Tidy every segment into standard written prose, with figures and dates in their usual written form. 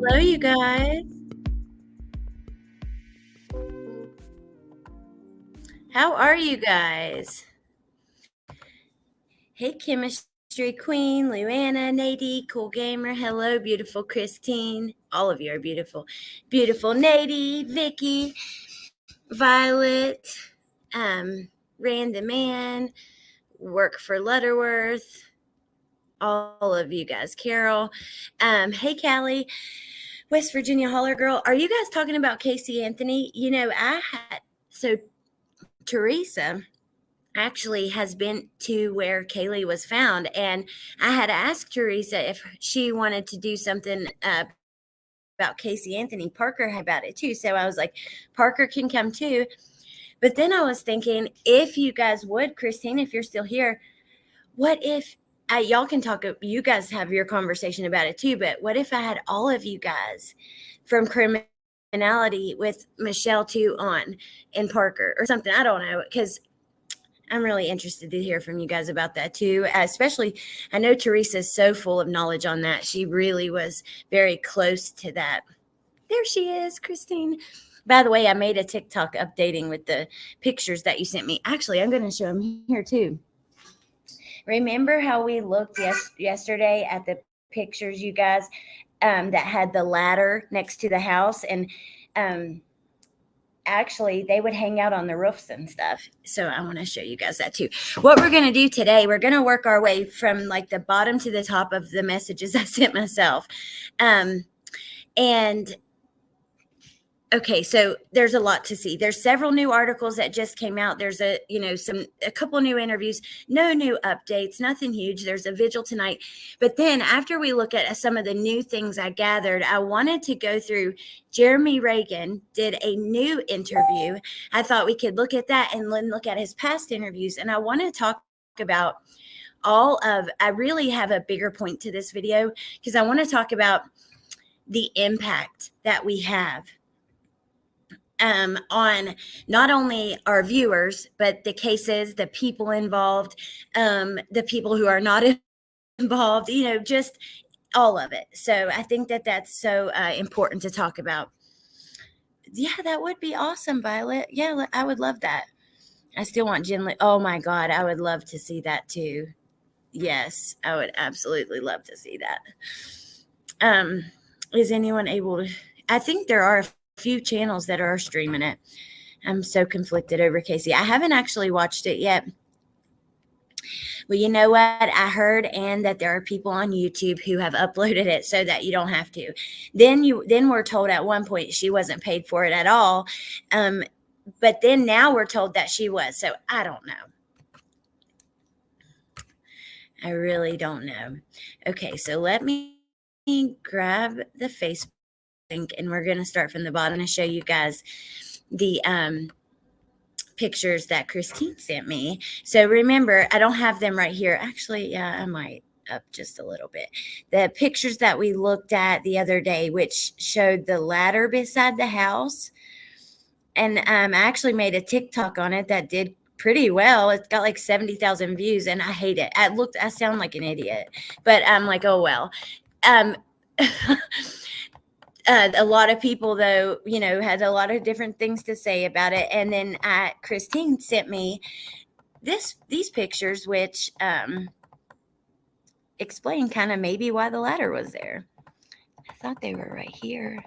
Hello, you guys. How are you guys? Hey, Chemistry Queen, Luana, Nadie, Cool Gamer. Hello, beautiful Christine. All of you are beautiful. Beautiful Nadie, Vicky, Violet, um, Random Man, Work for Lutterworth. All of you guys. Carol. Hey, Callie. West Virginia Holler Girl. Are you guys talking about Casey Anthony? So Teresa actually has been to where Kaylee was found, and I had asked Teresa if she wanted to do something about Casey Anthony. Parker had about it too, so I was like, Parker can come too. But then I was thinking, if you guys would, Christine, if you're still here, what if y'all can talk? You guys have your conversation about it too, but what if I had all of you guys from criminality with Michelle too on and Parker or something? I don't know, because I'm really interested to hear from you guys about that too. Especially, I know Teresa is so full of knowledge on that. She really was very close to that. There she is, Christine. By the way, I made a TikTok updating with the pictures that you sent me. Actually, I'm going to show them here too. Remember how we looked yesterday at the pictures, you guys, that had the ladder next to the house? And actually they would hang out on the roofs and stuff. So I want to show you guys that too. What we're going to do today, we're going to work our way from like the bottom to the top of the messages I sent myself. And okay, so there's a lot to see. There's several new articles that just came out. There's a couple new interviews, no new updates, nothing huge. There's a vigil tonight. But then after we look at some of the new things I gathered, I wanted to go through. Jeremy Reagan did a new interview. I thought we could look at that and then look at his past interviews. And I want to talk about I really have a bigger point to this video because I want to talk about the impact that we have on not only our viewers, but the cases, the people involved, the people who are not involved, just all of it. So I think that that's so important to talk about. Yeah, that would be awesome, Violet. Yeah, I would love that. I still want Jen. Oh my God, I would love to see that too. Yes, I would absolutely love to see that. Is anyone able to? I think there are few channels that are streaming it. I'm so conflicted over Casey. I haven't actually watched it yet. Well, you know what? I heard that there are people on YouTube who have uploaded it so that you don't have to. Then we're told at one point she wasn't paid for it at all. But then now we're told that she was. So I don't know. I really don't know. Okay, so let me grab the Facebook link, and we're going to start from the bottom and show you guys the pictures that Christine sent me. So remember, I don't have them right here. Actually, yeah, I might up just a little bit. The pictures that we looked at the other day, which showed the ladder beside the house. And I actually made a TikTok on it that did pretty well. It's got like 70,000 views, and I hate it. I sound like an idiot, but I'm like, oh, well. A lot of people, though, had a lot of different things to say about it. And then Christine sent me these pictures, which explain kind of maybe why the ladder was there. I thought they were right here.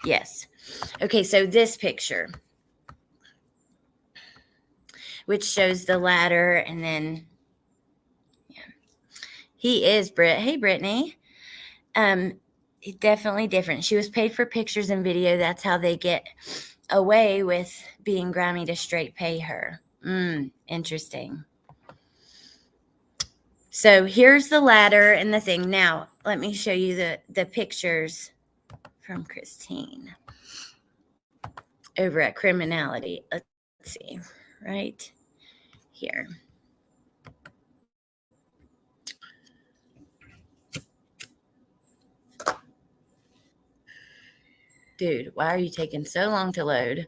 Yes. Okay, so this picture, which shows the ladder, and then he is Britt. Hey, Brittany. Definitely different. She was paid for pictures and video. That's how they get away with being grimy to straight pay her. Interesting. So here's the ladder and the thing. Now, let me show you the pictures from Christine over at Criminality. Let's see, right here. Dude, why are you taking so long to load?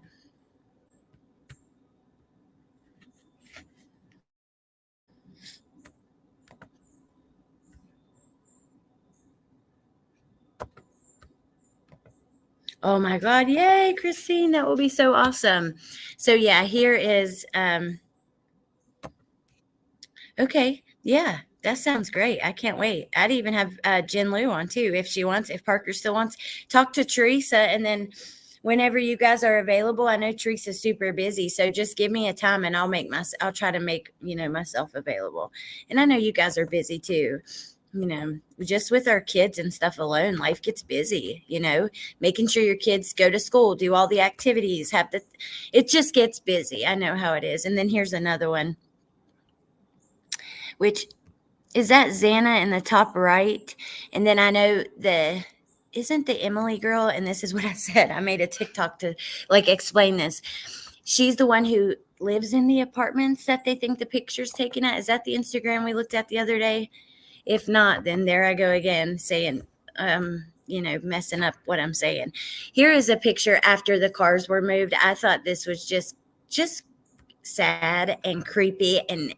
Oh my God. Yay, Christine. That will be so awesome. So yeah, here is, okay. Yeah, that sounds great. I can't wait. I'd even have Jen Lou on too if she wants, if Parker still wants. Talk to Teresa, and then whenever you guys are available, I know Teresa's super busy, so just give me a time and I'll try to make, myself available. And I know you guys are busy too. Just with our kids and stuff alone, life gets busy, making sure your kids go to school, do all the activities, it just gets busy. I know how it is. And then here's another one, which is that Xana in the top right. And then I know isn't the Emily girl, and this is what I said. I made a TikTok to explain this. She's the one who lives in the apartments that they think the picture's taken at. Is that the Instagram we looked at the other day? If not, then there I go again saying, messing up what I'm saying. Here is a picture after the cars were moved. I thought this was just sad and creepy, and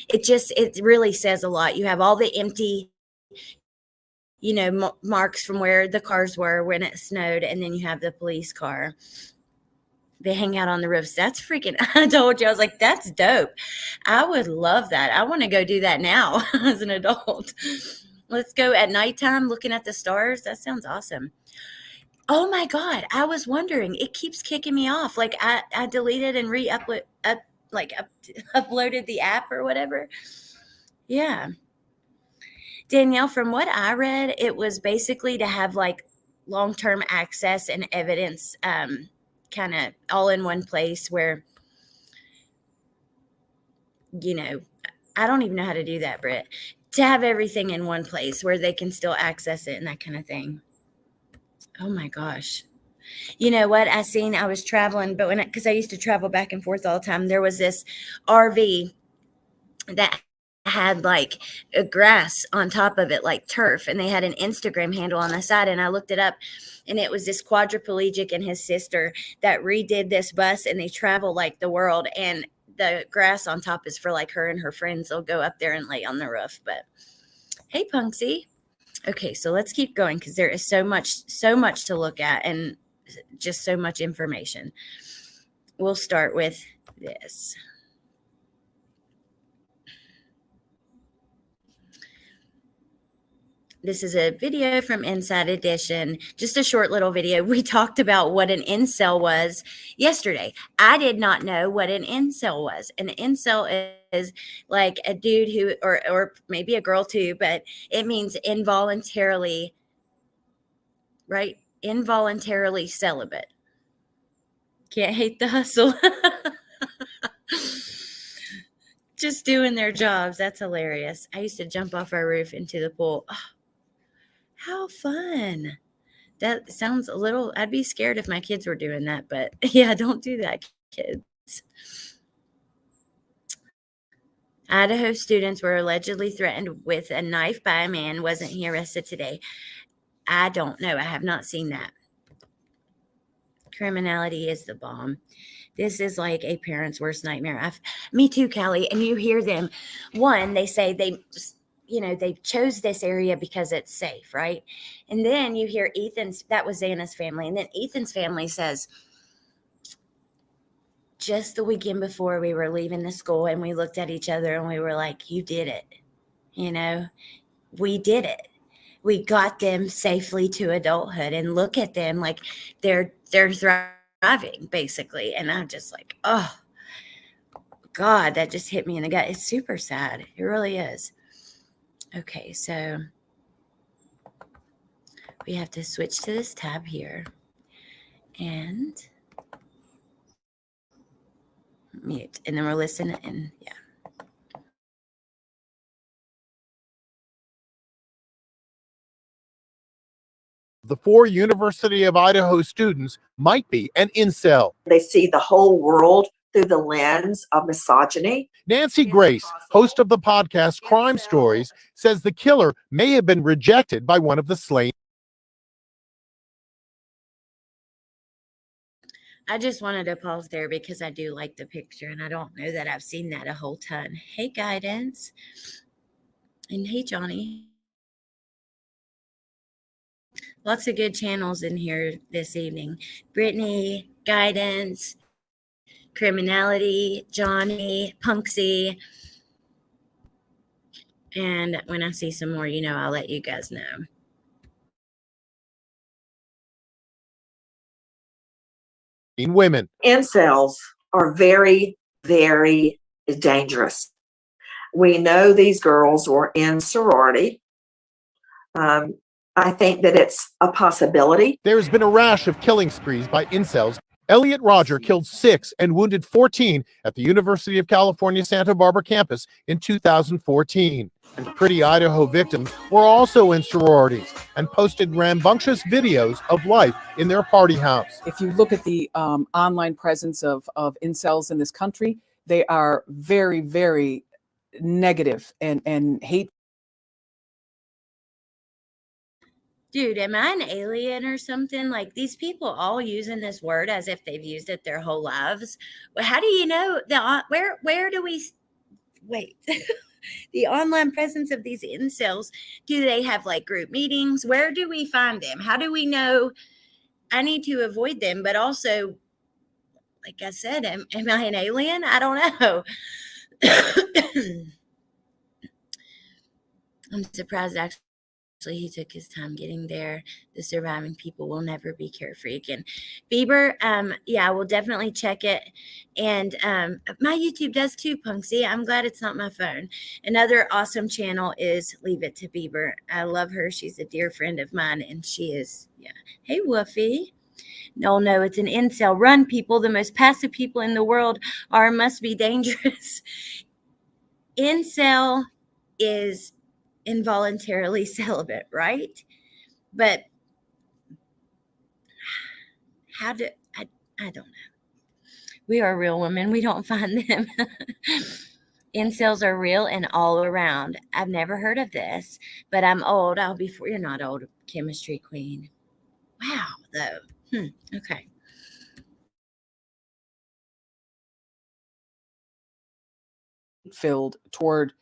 it really says a lot. You have all the empty, marks from where the cars were when it snowed, and then you have the police car. They hang out on the roofs. That's freaking, I told you, I was like, that's dope. I would love that. I want to go do that now as an adult. Let's go at nighttime looking at the stars. That sounds awesome. Oh my God. I was wondering, it keeps kicking me off. Like I deleted and uploaded the app or whatever. Yeah. Danielle, from what I read, it was basically to have long-term access and evidence, kind of all in one place where, I don't even know how to do that, Britt, to have everything in one place where they can still access it and that kind of thing. Oh my gosh. You know what? I was traveling, but because I used to travel back and forth all the time, there was this RV that had a grass on top of it, like turf, and they had an Instagram handle on the side, and I looked it up, and it was this quadriplegic and his sister that redid this bus, and they travel the world, and the grass on top is for her and her friends. They'll go up there and lay on the roof. But hey, Punksy. Okay, so let's keep going because there is so much to look at and just so much information. We'll start with this. This is a video from Inside Edition, just a short little video. We talked about what an incel was yesterday. I did not know what an incel was. An incel is like a dude who, or maybe a girl too, but it means involuntarily, right? Involuntarily celibate. Can't hate the hustle. Just doing their jobs. That's hilarious. I used to jump off our roof into the pool. Oh, how fun. That sounds I'd be scared if my kids were doing that, but yeah, don't do that, kids. Idaho students were allegedly threatened with a knife by a man. Wasn't he arrested today? I don't know. I have not seen that. Criminality is the bomb. This is like a parent's worst nightmare. Me too, Callie. And you hear them. One, they say they chose this area because it's safe, right? And then you hear that was Xana's family. And then Ethan's family says, just the weekend before we were leaving the school and we looked at each other and we were like, you did it. We did it. We got them safely to adulthood, and look at them, they're thriving basically. And I'm just like, oh God, that just hit me in the gut. It's super sad. It really is. Okay, so we have to switch to this tab here and mute, and then we're listening. And yeah. The 4 University of Idaho students might be an incel. They see the whole world through the lens of misogyny. Nancy Grace, host of the podcast Crime Stories, says the killer may have been rejected by one of the slain. I just wanted to pause there because I do like the picture, and I don't know that I've seen that a whole ton. Hey, Guidance. And hey, Johnny. Lots of good channels in here this evening. Brittany, Guidance, Criminality, Johnny, Punksy. And when I see some more, I'll let you guys know. Women. Incels are very, very dangerous. We know these girls were in sorority. I think that it's a possibility. There's been a rash of killing sprees by incels. Elliot Rodger killed 6 and wounded 14 at the University of California, Santa Barbara campus in 2014. And Pretty Idaho victims were also in sororities and posted rambunctious videos of life in their party house. If you look at the online presence of incels in this country, they are very, very negative and hate. Dude, am I an alien or something? Like, these people all using this word as if they've used it their whole lives. Well, how do you know where do we wait? The online presence of these incels, do they have like group meetings? Where do we find them? How do we know? I need to avoid them, but also, like I said, am I an alien? I don't know. I'm surprised actually he took his time getting there. The surviving people will never be carefree again. Bieber, yeah, we'll definitely check it. And my YouTube does too, Punksy. I'm glad it's not my phone. Another awesome channel is Leave It to Bieber. I love her. She's a dear friend of mine, and she is, yeah. Hey, Woofy. No, it's an incel. Run, people. The most passive people in the world must be dangerous. Incel is involuntarily celibate, right? But how do I don't know. We are real women. We don't find them. Incels are real and all around. I've never heard of this, but I'm old. I'll be you're not old, chemistry queen. Wow, though. Okay. Filled toward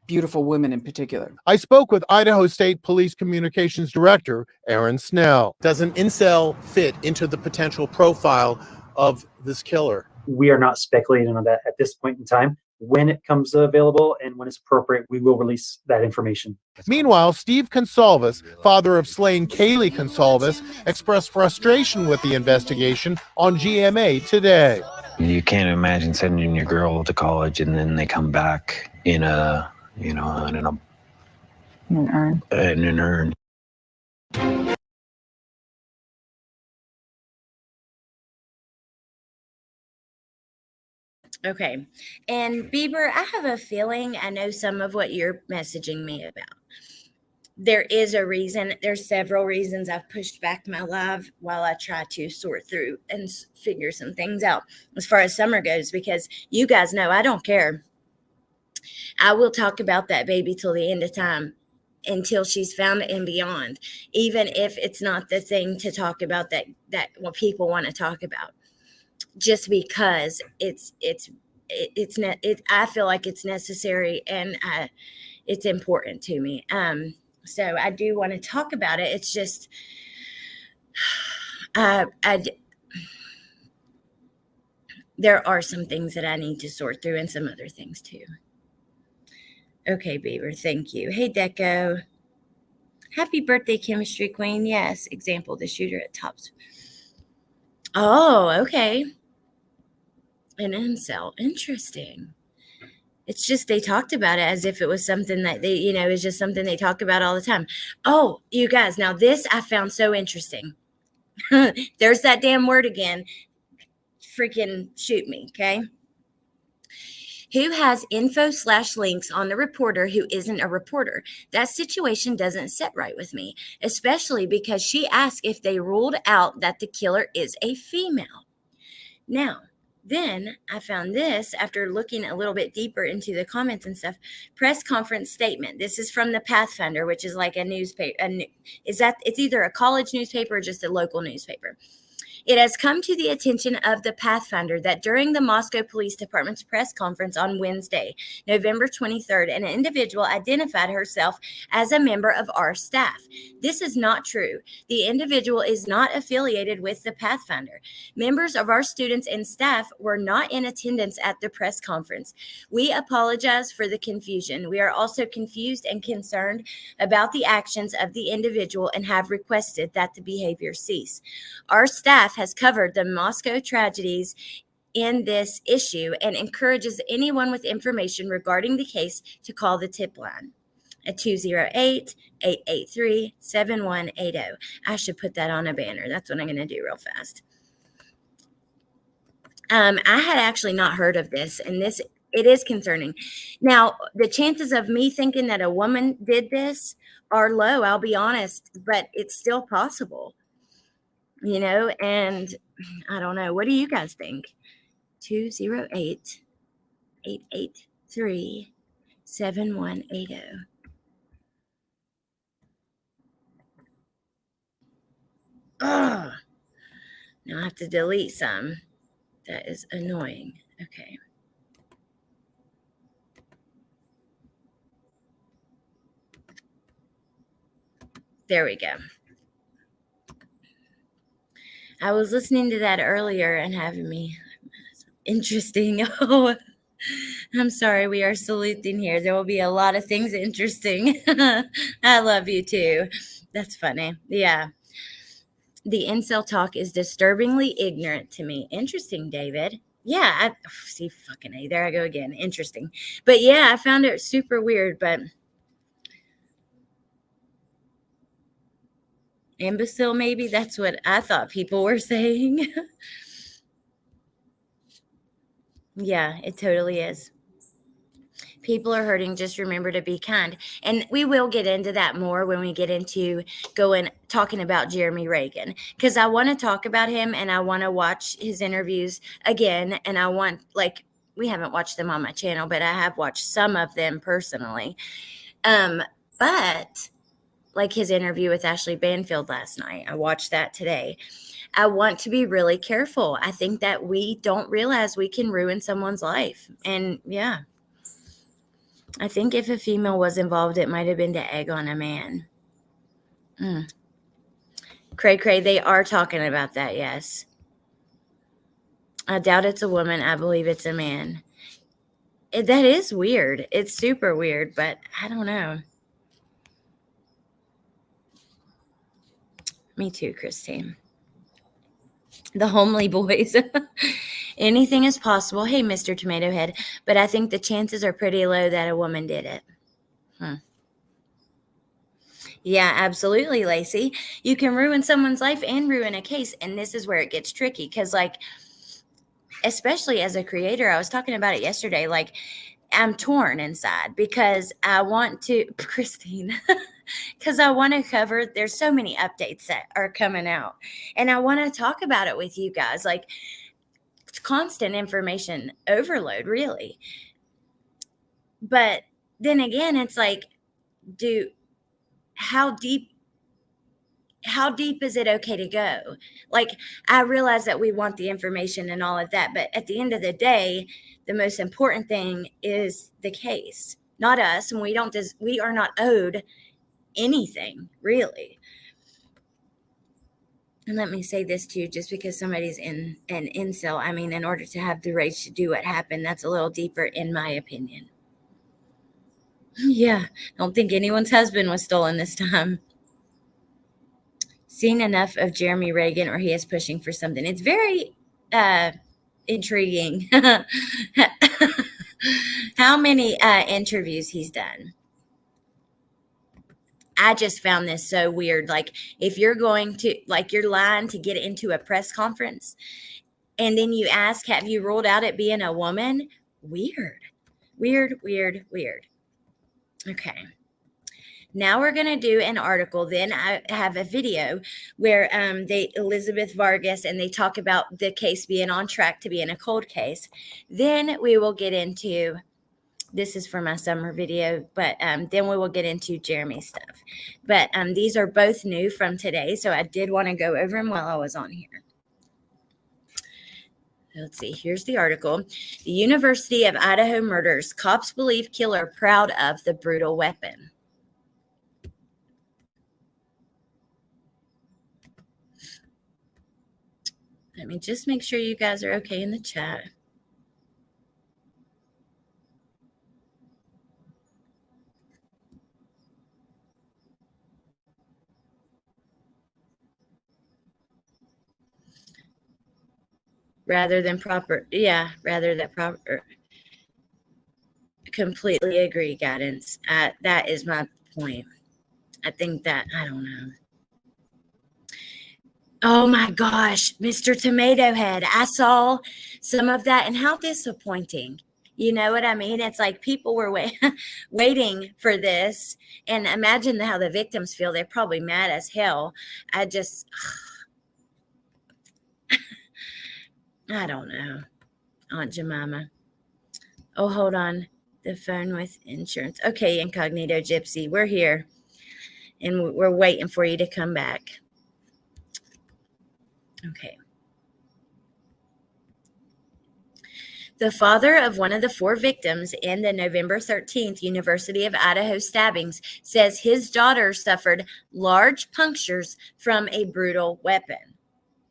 beautiful women in particular. I spoke with Idaho State Police Communications Director Aaron Snell. Does an incel fit into the potential profile of this killer? We are not speculating on that at this point in time. When it comes available and when it's appropriate, we will release that information. Meanwhile, Steve Consalvis, father of slain Kaylee Consalvis, expressed frustration with the investigation on GMA today. You can't imagine sending your girl to college and then they come back in a, in an urn. Okay. And Bieber, I have a feeling I know some of what you're messaging me about. There is a reason. There's several reasons I've pushed back my live while I try to sort through and figure some things out as far as summer goes, because you guys know I don't care. I will talk about that baby till the end of time, until she's found and beyond, even if it's not the thing to talk about that what people want to talk about, just because I feel like it's necessary and it's important to me. So I do want to talk about it. It's just, there are some things that I need to sort through and some other things too. Okay, Bieber, thank you. Hey, Deco. Happy birthday, chemistry queen. Yes, example, the shooter at Tops. Oh, okay. An incel. Interesting. It's just they talked about it as if it was something that they, it was just something they talk about all the time. Oh, you guys, now this I found so interesting. There's that damn word again. Freaking shoot me, okay? Who has info/links on the reporter who isn't a reporter? That situation doesn't sit right with me, especially because she asked if they ruled out that the killer is a female. Now, then I found this after looking a little bit deeper into the comments and stuff. Press conference statement. This is from the Pathfinder, which is like a newspaper. It's either a college newspaper or just a local newspaper. It has come to the attention of the Pathfinder that during the Moscow Police Department's press conference on Wednesday, November 23rd, an individual identified herself as a member of our staff. This is not true. The individual is not affiliated with the Pathfinder. Members of our students and staff were not in attendance at the press conference. We apologize for the confusion. We are also confused and concerned about the actions of the individual and have requested that the behavior cease. Our staff has covered the Moscow tragedies in this issue and encourages anyone with information regarding the case to call the tip line at 208-883-7180. I should put that on a banner. That's what I'm going to do real fast. I had actually not heard of this, and it is concerning. Now, the chances of me thinking that a woman did this are low, I'll be honest, but it's still possible, and I don't know. What do you guys think? 208-883-7180. Oh, now I have to delete some. That is annoying. Okay. There we go. I was listening to that earlier and having me interesting. Oh, I'm sorry. We are sleuthing here. There will be a lot of things interesting. I love you too. That's funny. Yeah. The incel talk is disturbingly ignorant to me. Interesting, David. Yeah. See, fucking A. There I go again. Interesting. But yeah, I found it super weird, but imbecile, maybe that's what I thought people were saying. Yeah, it totally is. People are hurting. Just remember to be kind. And we will get into that more when we get into talking about Jeremy Reagan, because I want to talk about him and I want to watch his interviews again. And we haven't watched them on my channel, but I have watched some of them personally. But like his interview with Ashley Banfield last night, I watched that today. I want to be really careful. I think that we don't realize we can ruin someone's life. And yeah, I think if a female was involved, it might have been to egg on a man. Cray, they are talking about that, yes. I doubt it's a woman. I believe it's a man. That is weird. It's super weird, but I don't know. Me too, Christine. The homely boys. Anything is possible. Hey, Mr. Tomato Head. But I think the chances are pretty low that a woman did it. Yeah, absolutely, Lacey. You can ruin someone's life and ruin a case. And this is where it gets tricky. Because, especially as a creator, I was talking about it yesterday. I'm torn inside because I want to, Christine, because I want to cover, there's so many updates that are coming out. And I want to talk about it with you guys. It's constant information overload, really. But then again, it's how deep is it okay to go? I realize that we want the information and all of that, but at the end of the day, the most important thing is the case, not us. And we are not owed anything, really. And let me say this too, just because somebody's in an incel, in order to have the rage to do what happened, that's a little deeper in my opinion. Yeah, don't think anyone's husband was stolen this time. Seen enough of Jeremy Reagan, or he is pushing for something. It's very intriguing how many interviews he's done. I just found this so weird. If you're going to, you're lying to get into a press conference, and then you ask, have you ruled out it being a woman? Weird. Okay. Now we're going to do an article. Then I have a video where Elizabeth Vargas, and they talk about the case being on track to being a cold case. Then we will get into, this is for my summer video, but then we will get into Jeremy's stuff. But these are both new from today, so I did want to go over them while I was on here. let's see, here's the article. The University of Idaho murders. Cops believe killer proud of the brutal weapon. Let me just make sure you guys are okay in the chat. Rather than proper, yeah, rather than proper. Completely agree, Guidance. That is my point. I think that, I don't know. Oh my gosh, Mr. Tomato Head. I saw some of that, and how disappointing. You know what I mean? It's like people were waiting for this, and imagine how the victims feel. They're probably mad as hell. I don't know, Aunt Jemima. Oh, hold on. The phone with insurance. Okay, Incognito Gypsy, we're here, and we're waiting for you to come back. Okay. The father of one of the 4 victims in the November 13th University of Idaho stabbings says his daughter suffered large punctures from a brutal weapon.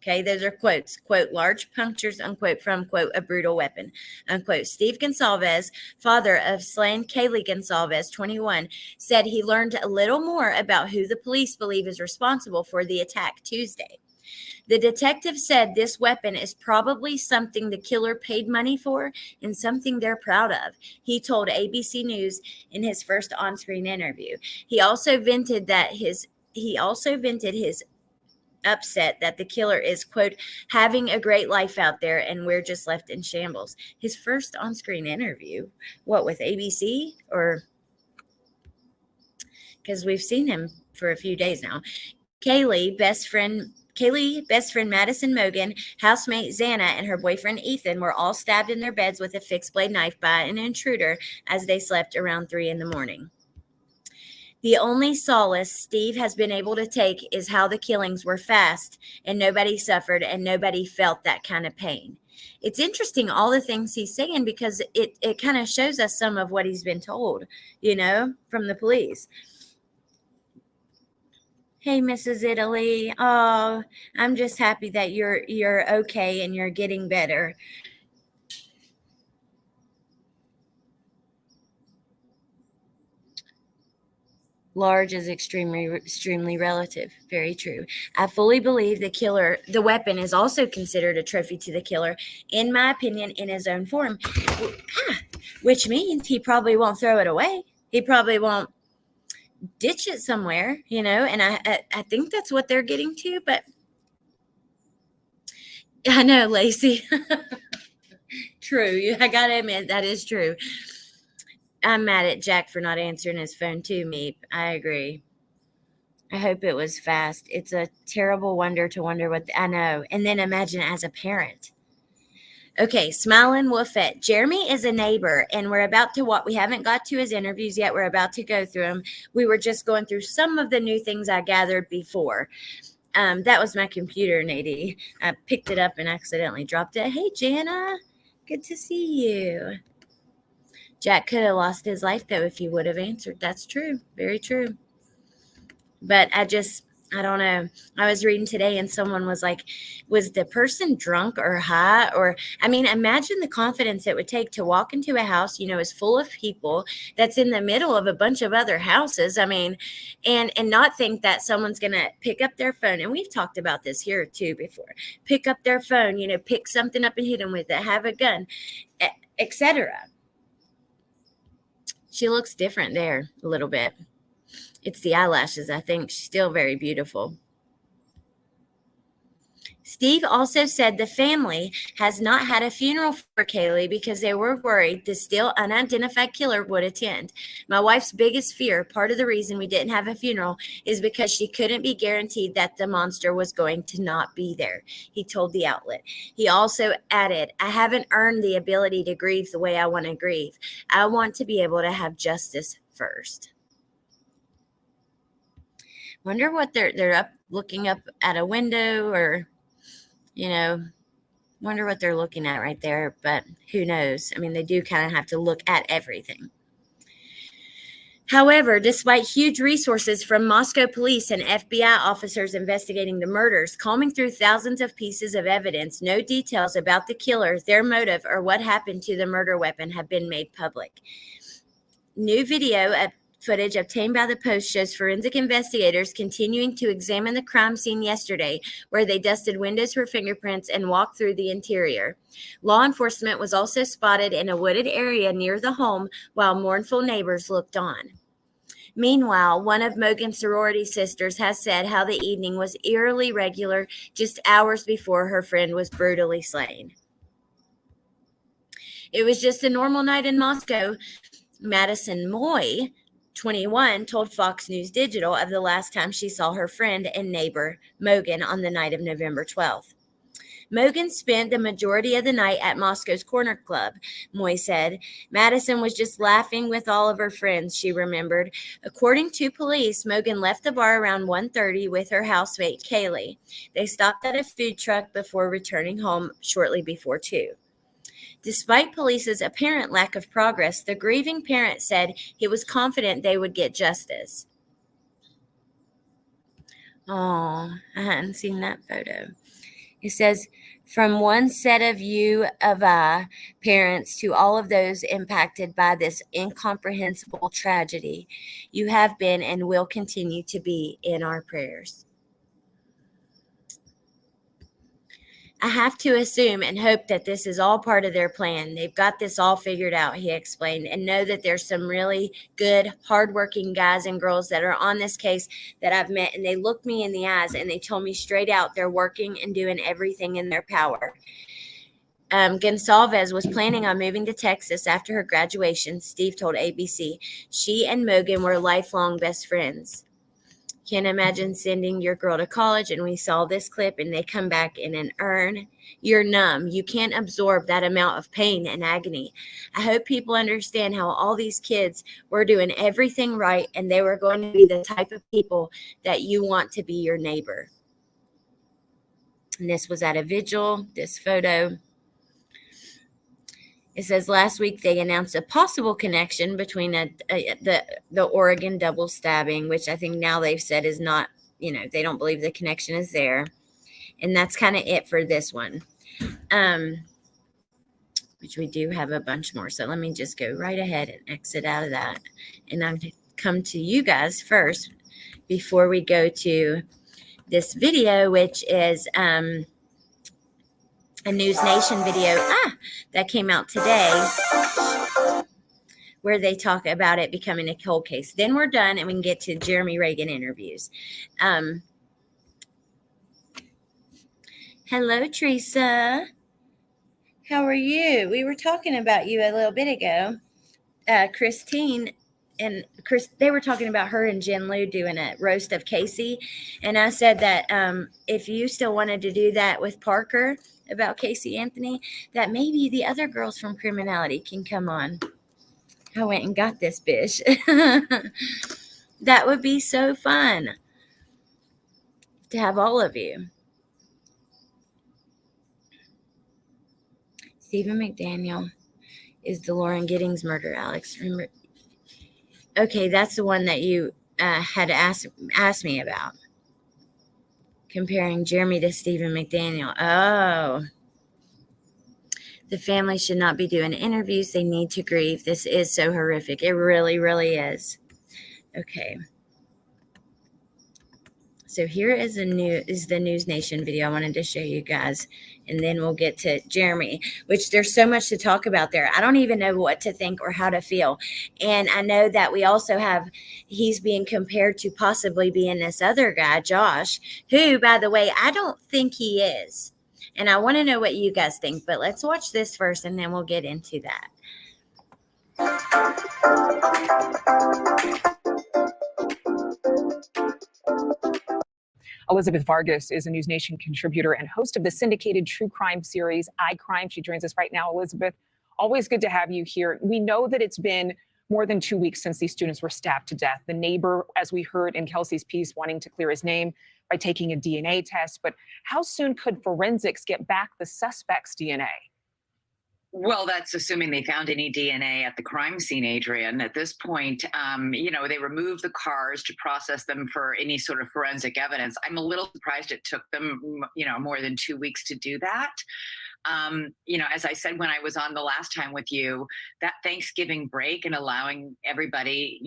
Okay, those are quotes, quote, large punctures, unquote, from, quote, a brutal weapon, unquote. Steve Gonsalves, father of slain Kaylee Gonsalves, 21, said he learned a little more about who the police believe is responsible for the attack Tuesday. The detective said this weapon is probably something the killer paid money for and something they're proud of. He told ABC News in his first on-screen interview. He also vented his upset that the killer is, quote, having a great life out there and we're just left in shambles. His first on-screen interview, what, with ABC? Or because we've seen him for a few days now. Kaylee, best friend Madison Mogan, housemate Xana, and her boyfriend Ethan were all stabbed in their beds with a fixed blade knife by an intruder as they slept around 3 a.m. The only solace Steve has been able to take is how the killings were fast and nobody suffered and nobody felt that kind of pain. It's interesting, all the things he's saying, because it kind of shows us some of what he's been told, from the police. Hey, Mrs. Italy. Oh, I'm just happy that you're okay and you're getting better. Large is extremely relative. Very true. I fully believe the weapon is also considered a trophy to the killer, in my opinion, in his own form, which means he probably won't throw it away. He probably won't ditch it somewhere, and I think that's what they're getting to, but I know, Lacey. True. I gotta admit, that is true. I'm mad at Jack for not answering his phone too, Meep. I agree. I hope it was fast. It's a terrible wonder to wonder I know. And then imagine as a parent. Okay, Smiling Wolfette. Jeremy is a neighbor, and we're about to we haven't got to his interviews yet. We're about to go through them. We were just going through some of the new things I gathered before. That was my computer, Nadie. I picked it up and accidentally dropped it. Hey, Jana. Good to see you. Jack could have lost his life, though, if he would have answered. That's true. Very true. But I don't know. I was reading today and someone was like, was the person drunk or high? Or, imagine the confidence it would take to walk into a house, is full of people, that's in the middle of a bunch of other houses. And not think that someone's going to pick up their phone. And we've talked about this here too before. Pick up their phone, pick something up and hit them with it, have a gun, etc. She looks different there a little bit. It's the eyelashes, I think. She's still very beautiful. Steve also said the family has not had a funeral for Kaylee because they were worried the still unidentified killer would attend. My wife's biggest fear, part of the reason we didn't have a funeral, is because she couldn't be guaranteed that the monster was going to not be there, he told the outlet. He also added, I haven't earned the ability to grieve the way I want to grieve. I want to be able to have justice first. Wonder what they're up looking up at a window, or Wonder what they're looking at right there, but who knows? I mean, they do kind of have to look at everything. However, despite huge resources from Moscow police and FBI officers investigating the murders, combing through thousands of pieces of evidence, no details about the killer, their motive, or what happened to the murder weapon have been made public. New video footage obtained by the Post shows forensic investigators continuing to examine the crime scene yesterday, where they dusted windows for fingerprints and walked through the interior. Law enforcement was also spotted in a wooded area near the home while mournful neighbors looked on. Meanwhile, one of Mogan's sorority sisters has said how the evening was eerily regular just hours before her friend was brutally slain. It was just a normal night in Moscow, Madison Moy, 21, told Fox News Digital of the last time she saw her friend and neighbor, Mogan, on the night of November 12th. Mogan spent the majority of the night at Moscow's Corner Club, Moy said. Madison was just laughing with all of her friends, she remembered. According to police, Mogan left the bar around 1:30 with her housemate, Kaylee. They stopped at a food truck before returning home shortly before 2. Despite police's apparent lack of progress, the grieving parent said he was confident they would get justice. Oh, I hadn't seen that photo. It says, from one set of you of parents to all of those impacted by this incomprehensible tragedy, you have been and will continue to be in our prayers. I have to assume and hope that this is all part of their plan. They've got this all figured out, he explained, and know that there's some really good, hardworking guys and girls that are on this case that I've met, and they looked me in the eyes and they told me straight out they're working and doing everything in their power. Gonsalves was planning on moving to Texas after her graduation, Steve told ABC. She and Mogan were lifelong best friends. Can't imagine sending your girl to college and we saw this clip and they come back in an urn. You're numb. You can't absorb that amount of pain and agony. I hope people understand how all these kids were doing everything right and they were going to be the type of people that you want to be your neighbor. And this was at a vigil, this photo. It says last week they announced a possible connection between the Oregon double stabbing, which I think now they've said is not, they don't believe the connection is there. And that's kind of it for this one, which we do have a bunch more. So let me just go right ahead and exit out of that. And I'm going to come to you guys first before we go to this video, which is a News Nation video that came out today where they talk about it becoming a cold case. Then we're done and we can get to Jeremy Reagan interviews. Hello, Teresa. How are you? We were talking about you a little bit ago. Christine and Chris, they were talking about her and Jen Lou doing a roast of Casey. And I said that if you still wanted to do that with Parker about Casey Anthony, that maybe the other girls from Criminality can come on. I went and got this bitch. That would be so fun to have all of you. Stephen McDaniel is the Lauren Giddings murder, Alex. Remember? Okay, that's the one that you had asked me about. Comparing Jeremy to Stephen McDaniel. Oh. The family should not be doing interviews. They need to grieve. This is so horrific. It really, really is. Okay. So here is the News Nation video I wanted to show you guys. And then we'll get to Jeremy, which there's so much to talk about there. I don't even know what to think or how to feel. And I know that we also have, he's being compared to possibly being this other guy, Josh, who, by the way, I don't think he is. And I want to know what you guys think, but let's watch this first and then we'll get into that. Elizabeth Vargas is a News Nation contributor and host of the syndicated true crime series, I Crime. She joins us right now. Elizabeth, always good to have you here. We know that it's been more than 2 weeks since these students were stabbed to death. The neighbor, as we heard in Kelsey's piece, wanting to clear his name by taking a DNA test. But how soon could forensics get back the suspect's DNA? Well, that's assuming they found any DNA at the crime scene, Adrian. At this point, they removed the cars to process them for any sort of forensic evidence. I'm a little surprised it took them, more than 2 weeks to do that. As I said when I was on the last time with you, that Thanksgiving break and allowing everybody.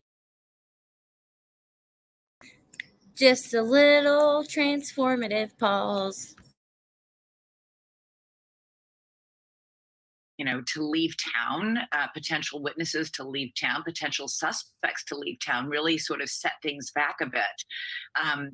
Just a little transformative pause. To leave town, potential witnesses to leave town, potential suspects to leave town, really sort of set things back a bit.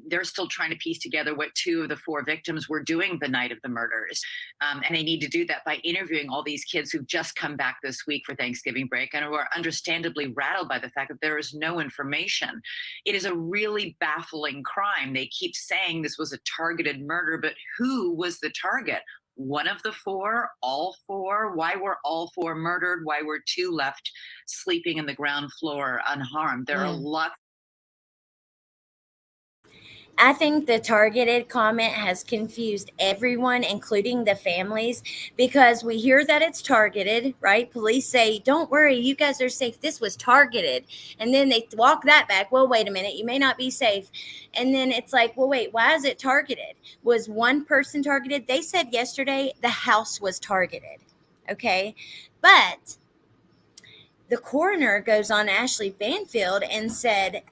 They're still trying to piece together what 2 of the 4 victims were doing the night of the murders. And they need to do that by interviewing all these kids who've just come back this week for Thanksgiving break and who are understandably rattled by the fact that there is no information. It is a really baffling crime. They keep saying this was a targeted murder, but who was the target? One of the 4, all 4? Why were all 4 murdered? Why were 2 left sleeping in the ground floor unharmed? There are lots. I think the targeted comment has confused everyone, including the families, because we hear that it's targeted, right? Police say, don't worry, you guys are safe. This was targeted. And then they walk that back. Well, wait a minute, you may not be safe. And then it's like, well, wait, why is it targeted? Was one person targeted? They said yesterday the house was targeted. Okay. But the coroner goes on Ashley Banfield and said,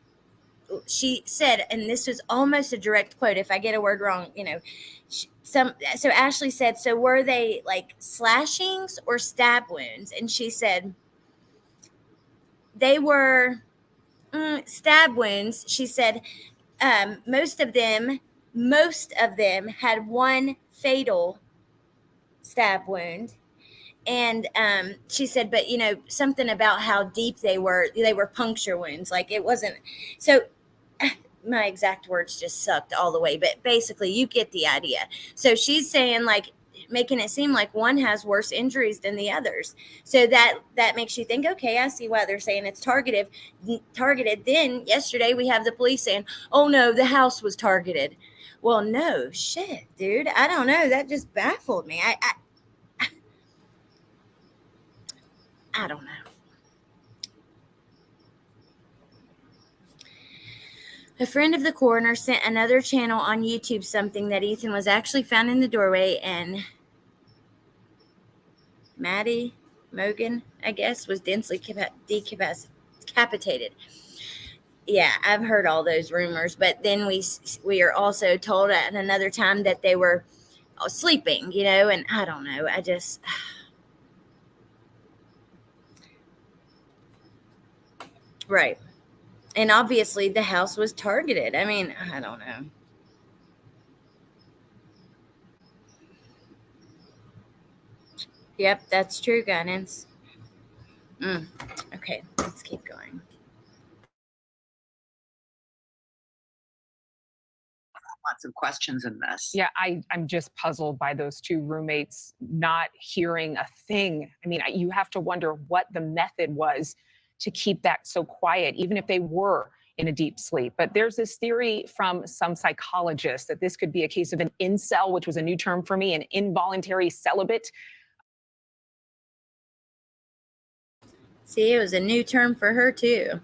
she said, and this was almost a direct quote, if I get a word wrong, so Ashley said, so were they like slashings or stab wounds? And she said, they were stab wounds. She said, most of them had one fatal stab wound. And she said, but, something about how deep they were puncture wounds. Like it wasn't. So my exact words just sucked all the way. But basically, you get the idea. So she's saying, like, making it seem like one has worse injuries than the others. So that makes you think, okay, I see why they're saying it's targeted. Then yesterday we have the police saying, oh, no, the house was targeted. Well, no, shit, dude. I don't know. That just baffled me. I don't know. A friend of the coroner sent another channel on YouTube something that Ethan was actually found in the doorway, and Maddie Mogan, I guess, was densely decapitated. Yeah, I've heard all those rumors, but then we are also told at another time that they were sleeping, and I don't know. I just... Right. And obviously the house was targeted. I mean, I don't know. Yep, that's true, guidance. Okay, let's keep going. Lots of questions in this. Yeah, I'm just puzzled by those 2 roommates not hearing a thing. I mean, you have to wonder what the method was to keep that so quiet, even if they were in a deep sleep. But there's this theory from some psychologists that this could be a case of an incel, which was a new term for me, an involuntary celibate. See, it was a new term for her, too.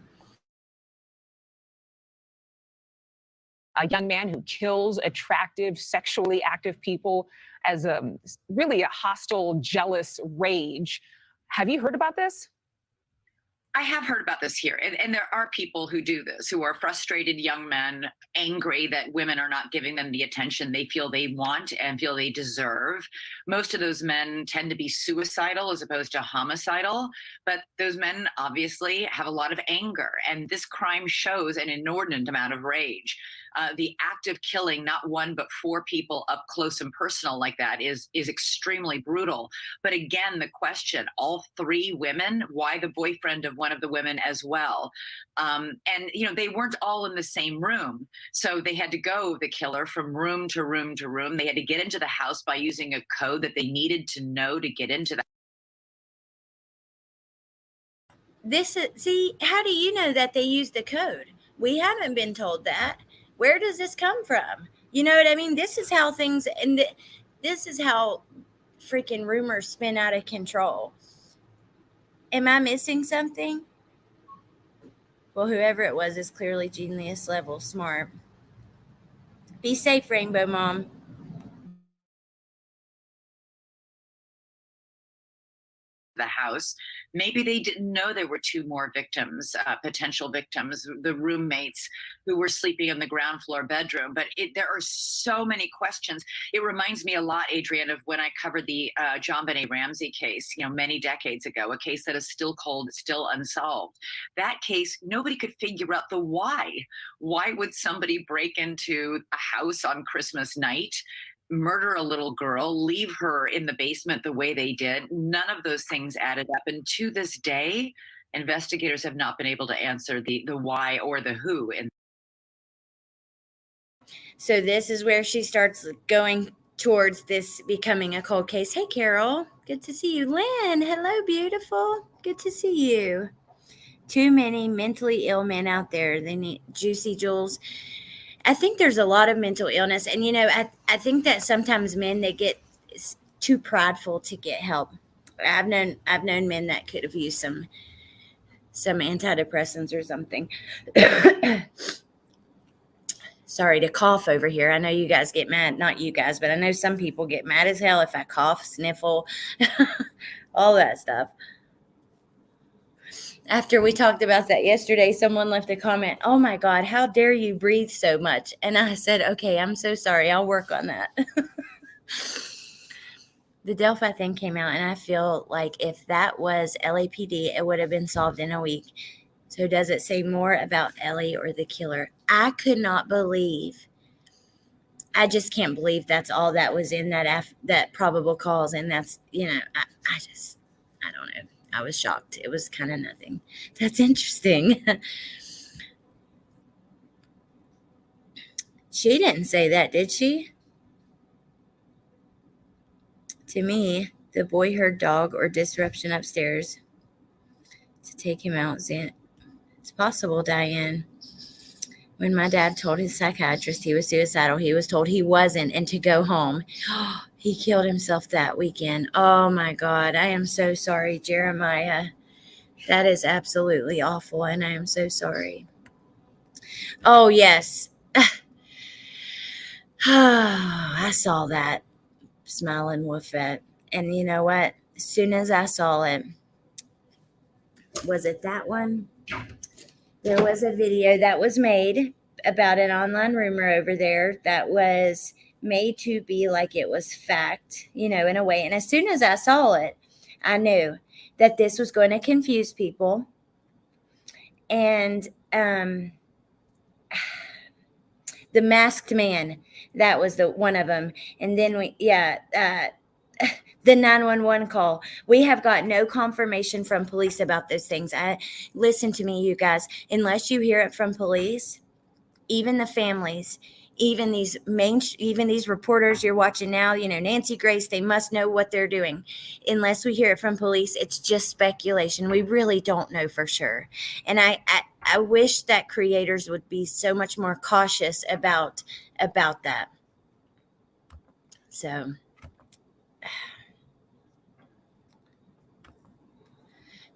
A young man who kills attractive, sexually active people as really a hostile, jealous rage. Have you heard about this? I have heard about this here, and there are people who do this, who are frustrated young men, angry that women are not giving them the attention they feel they want and feel they deserve. Most of those men tend to be suicidal as opposed to homicidal, but those men obviously have a lot of anger, and this crime shows an inordinate amount of rage. The act of killing not 1 but 4 people up close and personal like that is extremely brutal. But again, the question: all 3 women? Why the boyfriend of one of the women as well? And they weren't all in the same room, so they had to go, the killer, from room to room to room. They had to get into the house by using a code that they needed to know to get into the. this is, see, how do you know that they use the code? We haven't been told that. Where does this come from? You know what I mean? This is how things, and this is how freaking rumors spin out of control. Am I missing something? Well, whoever it was is clearly genius level smart. Be safe, Rainbow Mom. The house. Maybe they didn't know there were two more victims, potential victims, the roommates who were sleeping in the ground floor bedroom. But there are so many questions. It reminds me a lot, Adrienne, of when I covered the John Benet Ramsey case, many decades ago, a case that is still cold, still unsolved. That case, nobody could figure out the why. Why would somebody break into a house on Christmas night, murder a little girl, leave her in the basement the way they did? None of those things added up. And to this day, investigators have not been able to answer the why or the who. And so this is where she starts going towards this becoming a cold case. Hey, Carol. Good to see you. Lynn, hello, beautiful. Good to see you. Too many mentally ill men out there. They need Juicy Jules. I think there's a lot of mental illness. And, I think that sometimes men, they get too prideful to get help. I've known men that could have used some antidepressants or something. Sorry to cough over here. I know you guys get mad. Not you guys, but I know some people get mad as hell if I cough, sniffle, all that stuff. After we talked about that yesterday, someone left a comment, "Oh my God, how dare you breathe so much?" And I said, okay, I'm so sorry. I'll work on that. The Delphi thing came out, and I feel like if that was LAPD, it would have been solved in a week. So does it say more about Ellie or the killer? I could not believe. I just can't believe that's all that was in that probable cause. And that's, I don't know. I was shocked. It was kind of nothing. That's interesting. She didn't say that, did she? To me, the boy heard dog or disruption upstairs to take him out. It's possible, Diane. When my dad told his psychiatrist he was suicidal, he was told he wasn't and to go home. He killed himself that weekend. Oh my God. I am so sorry, Jeremiah. That is absolutely awful, and I am so sorry. Oh, yes. I saw that, Smiling Wolfette. And you know what? As soon as I saw it, was it that one? There was a video that was made about an online rumor over there that was made to be like it was fact, in a way. And as soon as I saw it, I knew that this was going to confuse people. And the masked man, that was the one of them. And then the 911 call. We have got no confirmation from police about those things. Listen to me, you guys. Unless you hear it from police, even the families, even these reporters you're watching now, Nancy Grace, they must know what they're doing. Unless we hear it from police, it's just speculation. We really don't know for sure. And I wish that creators would be so much more cautious about that. So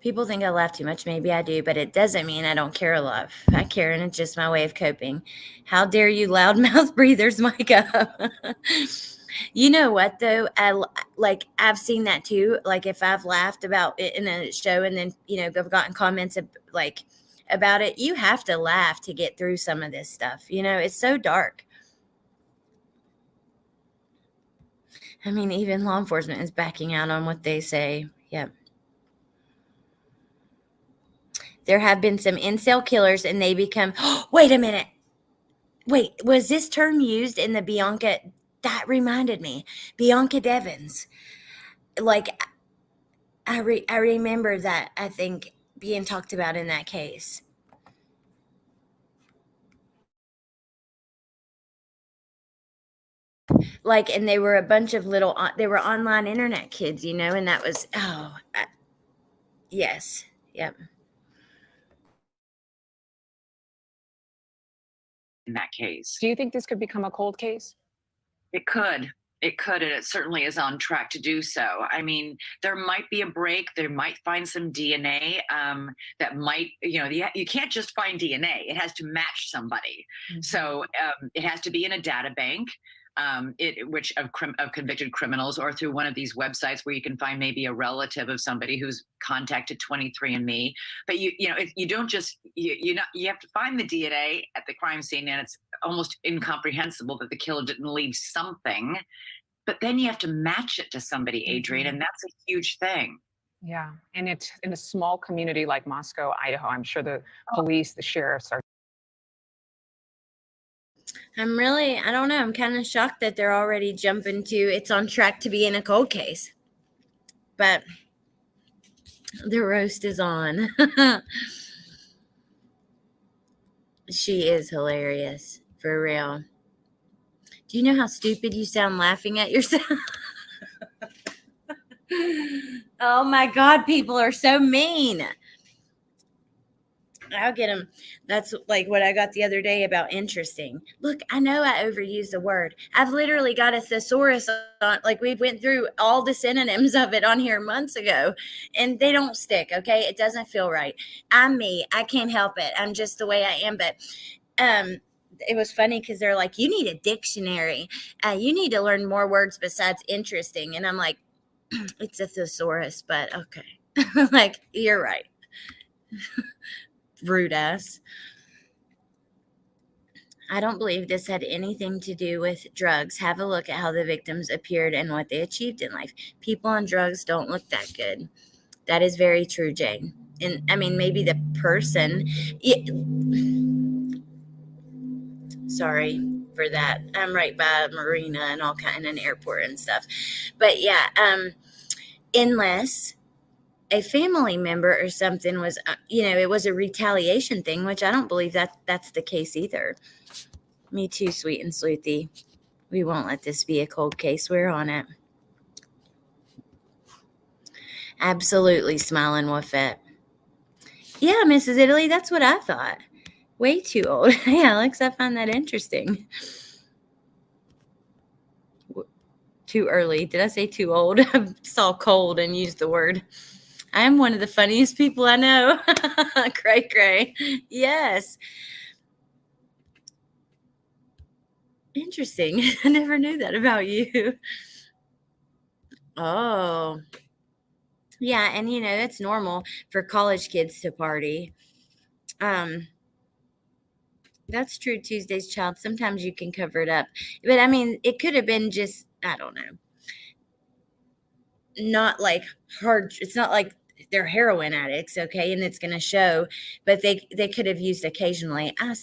people think I laugh too much. Maybe I do, but it doesn't mean I don't care a lot. I care, and it's just my way of coping. How dare you loudmouth breathers, Micah? You know what, though? I've seen that too. Like if I've laughed about it in a show and then, I've gotten comments about it, you have to laugh to get through some of this stuff. It's so dark. I mean, even law enforcement is backing out on what they say. Yep. There have been some incel killers, and they become, wait a minute. Wait, was this term used in the Bianca? That reminded me. Bianca Devins. Like, I remember that, I think, being talked about in that case. And they were a bunch of they were online internet kids, and that was, yes. Yep. in that case. Do you think this could become a cold case? It could. It could, and it certainly is on track to do so. I mean, there might be a break. They might find some DNA that might, you can't just find DNA. It has to match somebody. Mm-hmm. So it has to be in a data bank, which of convicted criminals, or through one of these websites where you can find maybe a relative of somebody who's contacted 23andMe. But you don't just you have to find the DNA at the crime scene, and it's almost incomprehensible that the killer didn't leave something. But then you have to match it to somebody, Adrienne, and that's a huge thing. Yeah, and it's in a small community like Moscow, Idaho. I'm sure the police, the sheriffs are. I don't know, I'm kind of shocked that they're already jumping to it's on track to be in a cold case. But the roast is on. She is hilarious, for real. Do you know how stupid you sound laughing at yourself? Oh my God, people are so mean. I'll get them. That's like what I got the other day about interesting. Look, I know I overused the word. I've literally got a thesaurus on, like we went through all the synonyms of it on here months ago, and they don't stick, okay? It doesn't feel right. I'm me. I can't help it. I'm just the way I am. But it was funny because they're like, you need a dictionary. You need to learn more words besides interesting. And I'm like, it's a thesaurus, but okay. Like, you're right. Rude ass. I don't believe this had anything to do with drugs. Have a look at how the victims appeared and what they achieved in life. People on drugs don't look that good. That is very true, Jane. And I mean, maybe the person. Sorry for that. I'm right by a marina and all kind of an airport and stuff. But yeah, unless a family member or something was, it was a retaliation thing, which I don't believe that's the case either. Me too, sweet and sleuthy. We won't let this be a cold case. We're on it. Absolutely, smiling Woofette. Yeah, Mrs. Italy, that's what I thought. Way too old. Hey, Alex, I find that interesting. Too early. Did I say too old? I saw cold and used the word. I am one of the funniest people I know. Cray cray. Yes. Interesting. I never knew that about you. Oh. Yeah, and it's normal for college kids to party. That's true, Tuesday's Child. Sometimes you can cover it up. But I mean, it could have been just, I don't know. Not like hard. It's not like they're heroin addicts, okay, and it's going to show, but they could have used occasionally. I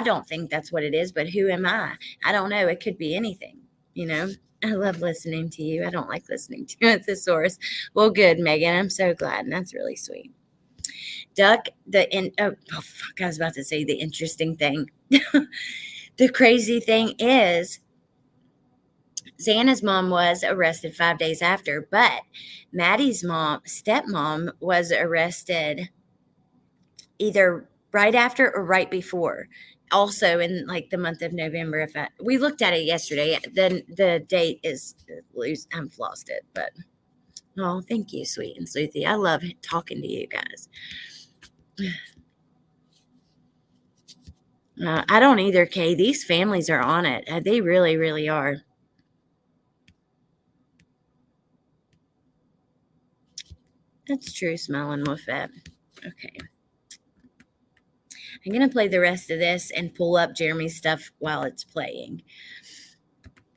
don't think that's what it is, but who am I don't know. It could be anything. I love listening to you. I don't like listening to you at the source. Well, good, Megan, I'm so glad, and that's really sweet. Duck, I was about to say the interesting thing. The crazy thing is Xana's mom was arrested 5 days after, but Maddie's stepmom, was arrested either right after or right before. Also in like the month of November. We looked at it yesterday. Then the date is loose. I've lost it, but oh, thank you, sweet and sleuthy. I love talking to you guys. I don't either, Kay. These families are on it. They really, really are. That's true, smiling Woofette. Okay. I'm going to play the rest of this and pull up Jeremy's stuff while it's playing,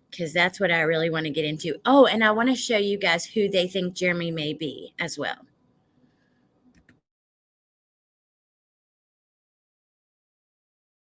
because that's what I really want to get into. Oh, and I want to show you guys who they think Jeremy may be as well.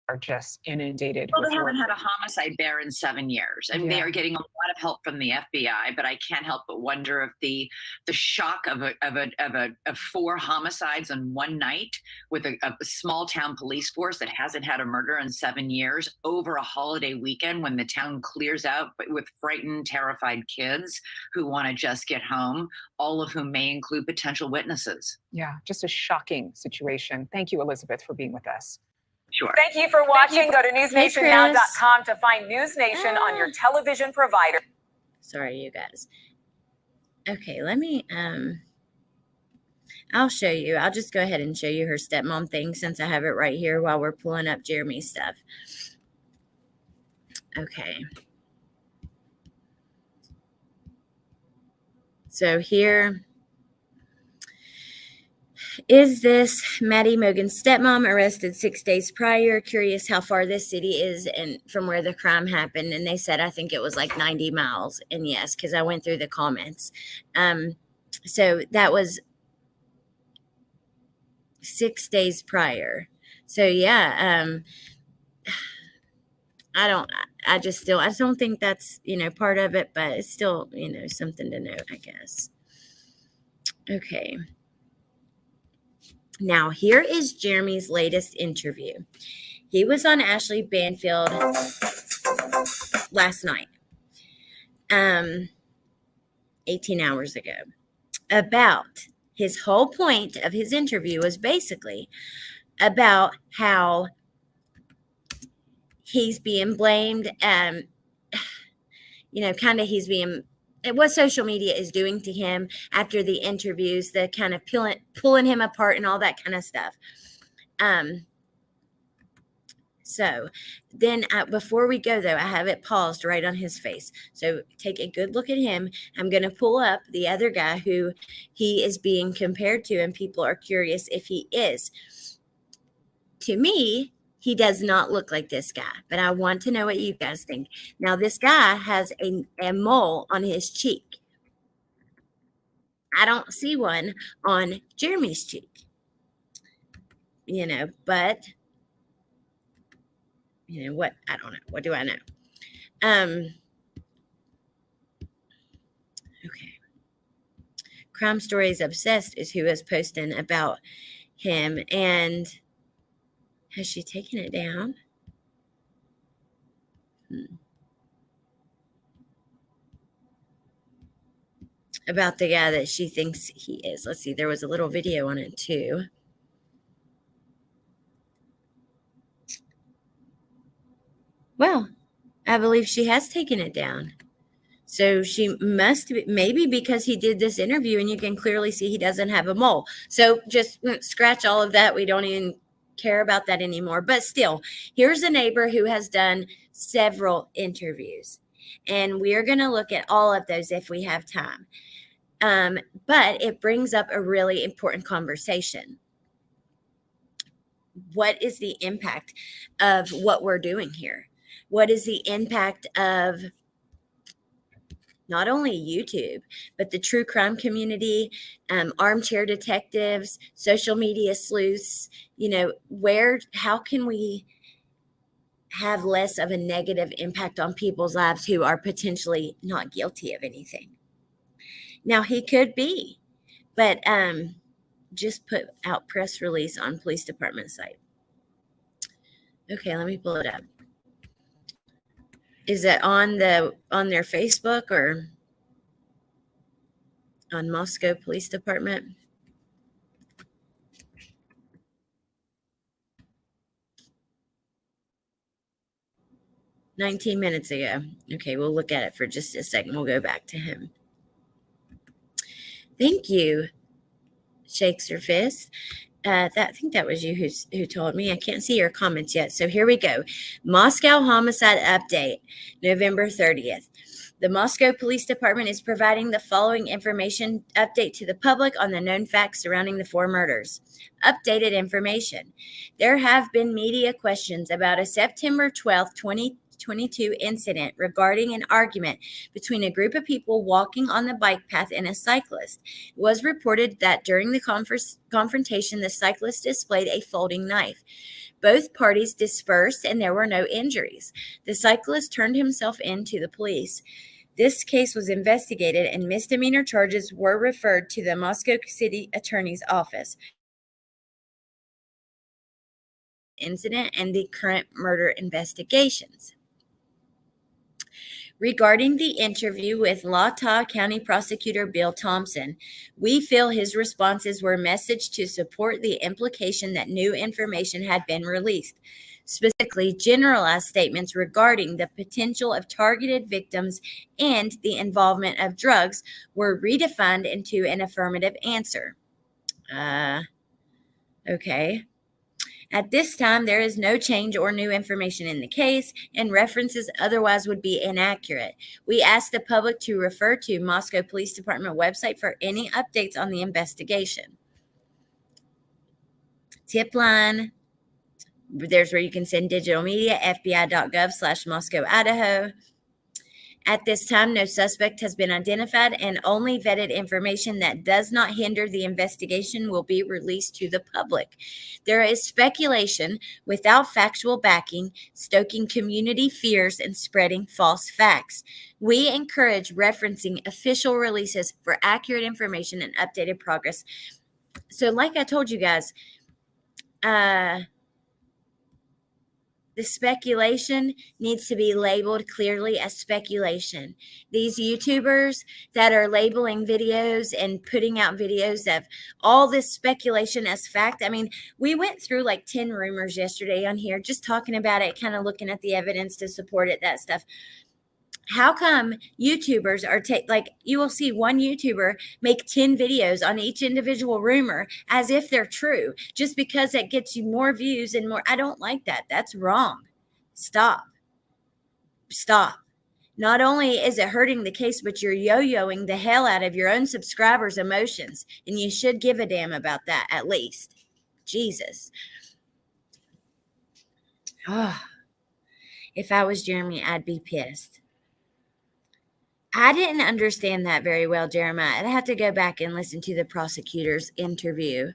Are just inundated. Well, they haven't had a homicide there in 7 years. I mean, they are getting a lot of help from the FBI, but I can't help but wonder if the shock of 4 homicides on one night with a small town police force that hasn't had a murder in 7 years over a holiday weekend when the town clears out with frightened, terrified kids who want to just get home, all of whom may include potential witnesses. Yeah, just a shocking situation. Thank you, Elizabeth, for being with us. Sure. Thank you for watching. Go to newsnationnow.com to find News Nation on your television provider. Sorry, you guys. Okay, let me, I'll show you. I'll just go ahead and show you her stepmom thing since I have it right here while we're pulling up Jeremy's stuff. Okay. So here is this Maddie Mogan's stepmom arrested 6 days prior. Curious how far this city is and from where the crime happened. And they said, I think it was like 90 miles. And yes, because I went through the comments. So that was 6 days prior. So yeah, I don't think that's, part of it, but it's still, something to note, I guess. Okay. Now, here is Jeremy's latest interview. He was on Ashley Banfield last night, 18 hours ago. About his whole point of his interview was basically about how he's being blamed, he's being, what social media is doing to him after the interviews, the kind of pulling him apart and all that kind of stuff. So then before we go, though, I have it paused right on his face. So take a good look at him. I'm going to pull up the other guy who he is being compared to, and people are curious if he is. To me, he does not look like this guy, but I want to know what you guys think. Now, this guy has a mole on his cheek. I don't see one on Jeremy's cheek, but what? I don't know. What do I know? Okay. Crime Stories Obsessed is who is posting about him. And has she taken it down? About the guy that she thinks he is. Let's see. There was a little video on it too. Well, I believe she has taken it down. So she must be, maybe because he did this interview and you can clearly see he doesn't have a mole. So just scratch all of that. We don't even care about that anymore. But still, here's a neighbor who has done several interviews. And we are going to look at all of those if we have time. But it brings up a really important conversation. What is the impact of what we're doing here? What is the impact of not only YouTube, but the true crime community, armchair detectives, social media sleuths? How can we have less of a negative impact on people's lives who are potentially not guilty of anything? Now, he could be, but just put out press release on police department site. Okay, let me pull it up. Is it on their Facebook or on Moscow Police Department? "19 minutes ago." Okay, we'll look at it for just a second. We'll go back to him. Thank you, Shakes Her Fist. I think that was you who told me. I can't see your comments yet. So here we go. Moscow homicide update, November 30th. The Moscow Police Department is providing the following information update to the public on the known facts surrounding the 4 murders. Updated information. There have been media questions about a September 12th, 2022 incident regarding an argument between a group of people walking on the bike path and a cyclist. It was reported that during the confrontation, the cyclist displayed a folding knife. Both parties dispersed and there were no injuries. The cyclist turned himself in to the police. This case was investigated and misdemeanor charges were referred to the Moscow City Attorney's Office. Incident and the current murder investigations. Regarding the interview with Latah County Prosecutor Bill Thompson, we feel his responses were messaged to support the implication that new information had been released. Specifically, generalized statements regarding the potential of targeted victims and the involvement of drugs were redefined into an affirmative answer. Okay. At this time, there is no change or new information in the case, and references otherwise would be inaccurate. We ask the public to refer to Moscow Police Department website for any updates on the investigation. Tip line. There's where you can send digital media, fbi.gov/Moscow, Idaho. At this time, no suspect has been identified, and only vetted information that does not hinder the investigation will be released to the public. There is speculation without factual backing, stoking community fears and spreading false facts. We encourage referencing official releases for accurate information and updated progress. So like I told you guys, the speculation needs to be labeled clearly as speculation. These YouTubers that are labeling videos and putting out videos of all this speculation as fact. I mean, we went through like 10 rumors yesterday on here, just talking about it, kind of looking at the evidence to support it, that stuff. How come YouTubers are like you will see one YouTuber make 10 videos on each individual rumor as if they're true, just because it gets you more views and more. I don't like that. That's wrong. Stop. Not only is it hurting the case, but you're yo-yoing the hell out of your own subscribers' emotions, and you should give a damn about that at least. Jesus. Oh, if I was Jeremy, I'd be pissed. I didn't understand that very well, Jeremiah. I'd have to go back and listen to the prosecutor's interview.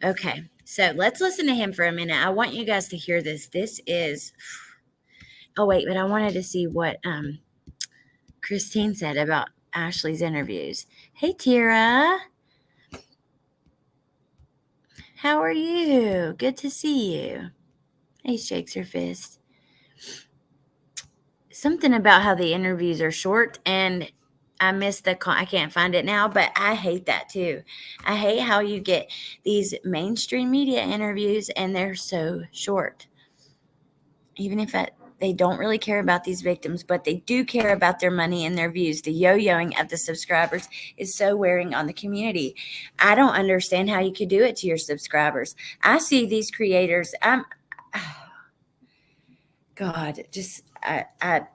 Okay, so let's listen to him for a minute. I want you guys to hear this. This is... Oh, wait, but I wanted to see what Christine said about Ashley's interviews. Hey, Tira. How are you? Good to see you. He shakes her fist. Something about how the interviews are short, and I missed I can't find it now, but I hate that too. I hate how you get these mainstream media interviews and they're so short. Even if they don't really care about these victims, but they do care about their money and their views. The yo-yoing of the subscribers is so wearing on the community. I don't understand how you could do it to your subscribers. I see these creators. God, just I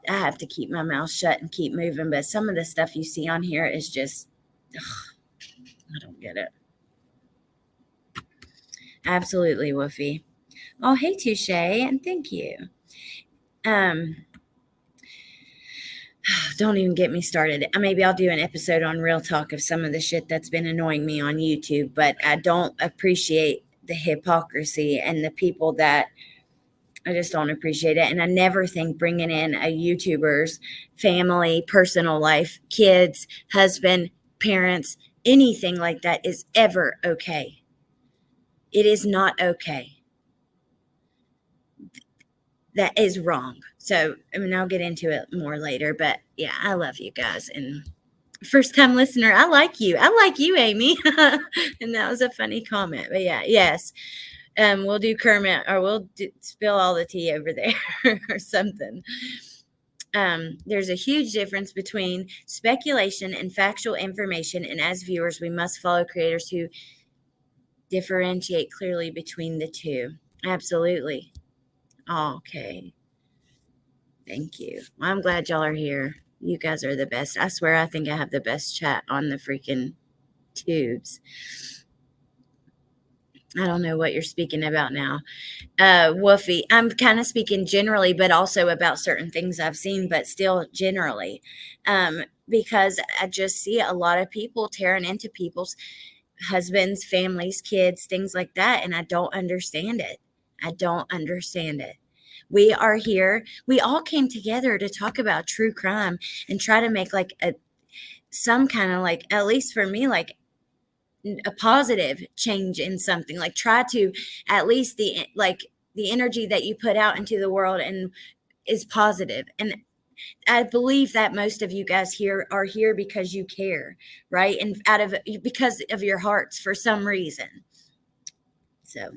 have to keep my mouth shut and keep moving. But some of the stuff you see on here is just, I don't get it. Absolutely, Woofy. Oh, hey, Touche, and thank you. Don't even get me started. Maybe I'll do an episode on Real Talk of some of the shit that's been annoying me on YouTube. But I don't appreciate the hypocrisy and the people that I just don't appreciate it. And I never think bringing in a YouTuber's family, personal life, kids, husband, parents, anything like that is ever okay. It is not okay. That is wrong. So, I mean, I'll get into it more later. But yeah, I love you guys. And first time listener, I like you. I like you, Amy. And that was a funny comment. But yeah, yes. We'll do Kermit, or we'll spill all the tea over there or something. There's a huge difference between speculation and factual information, and as viewers, we must follow creators who differentiate clearly between the two. Absolutely. Okay. Thank you. Well, I'm glad y'all are here. You guys are the best. I swear I think I have the best chat on the freaking tubes. I don't know what you're speaking about now. Woofy, I'm kind of speaking generally, but also about certain things I've seen, but still generally. Because I just see a lot of people tearing into people's husbands, families, kids, things like that. And I don't understand it. I don't understand it. We are here. We all came together to talk about true crime and try to make like some kind of like, at least for me, like a positive change in something, like try to at least the energy that you put out into the world and is positive. And I believe that most of you guys here are here because you care, right? And because of your hearts for some reason. So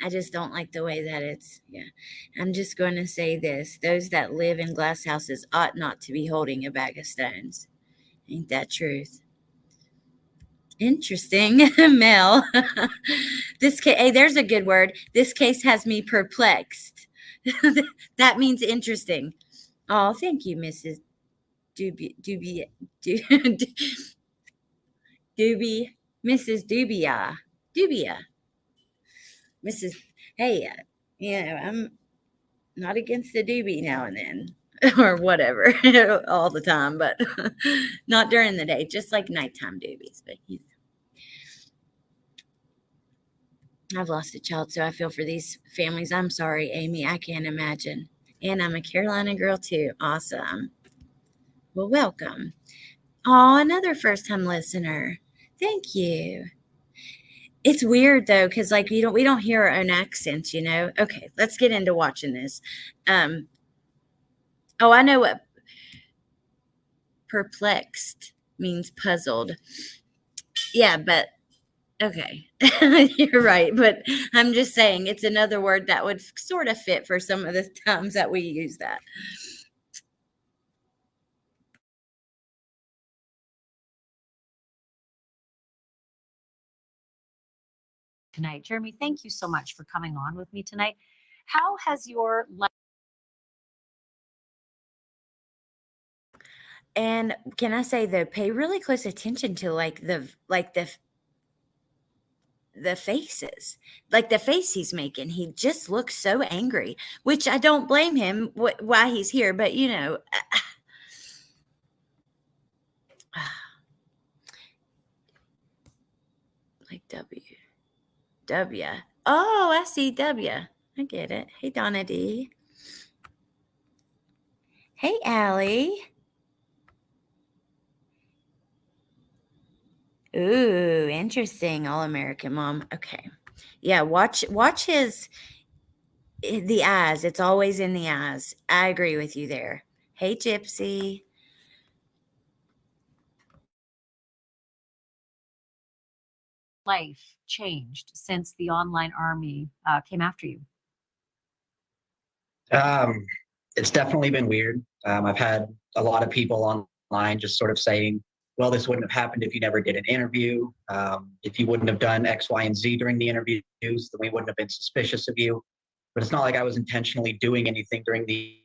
I just don't like the way that I'm just going to say this. Those that live in glass houses ought not to be holding a bag of stones. Ain't that truth? Interesting, Mel. Hey, there's a good word. This case has me perplexed. That means interesting. Oh, thank you, Mrs. Mrs. Dubia. Mrs. Hey, I'm not against the doobie now and then or whatever all the time, but not during the day, just like nighttime doobies. But I've lost a child, so I feel for these families. I'm sorry, Amy. I can't imagine. And I'm a Carolina girl too. Awesome. Well, welcome. Oh, another first-time listener. Thank you. It's weird though, because like we don't hear our own accents, you know. Okay, let's get into watching this. Oh, I know what perplexed means, puzzled. Yeah, but okay, you're right. But I'm just saying it's another word that would sort of fit for some of the times that we use that. Tonight. Jeremy, thank you so much for coming on with me tonight. How has your life? And can I say though, pay really close attention to the faces, like the face he's making. He just looks so angry, which I don't blame him why he's here, but you know, like W. Oh, I see W. I get it. Hey, Donna D. Hey, Allie. Ooh, interesting. All-American mom. Okay. Yeah, watch the eyes. It's always in the eyes. I agree with you there. Hey, Gypsy. Life changed since the online army came after you? It's definitely been weird. I've had a lot of people online just sort of saying, well, this wouldn't have happened if you never did an interview. If you wouldn't have done X, Y, and Z during the interviews, then we wouldn't have been suspicious of you. But it's not like I was intentionally doing anything during the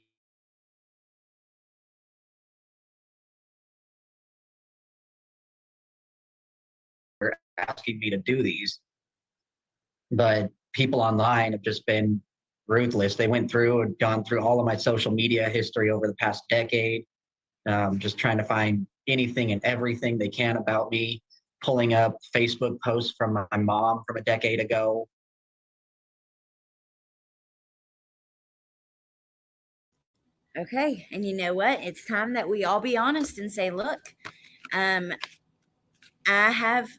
asking me to do these. But people online have just been ruthless. They went through and gone through all of my social media history over the past decade, just trying to find anything and everything they can about me, pulling up Facebook posts from my mom from a decade ago. Okay. And you know what? It's time that we all be honest and say, look, I have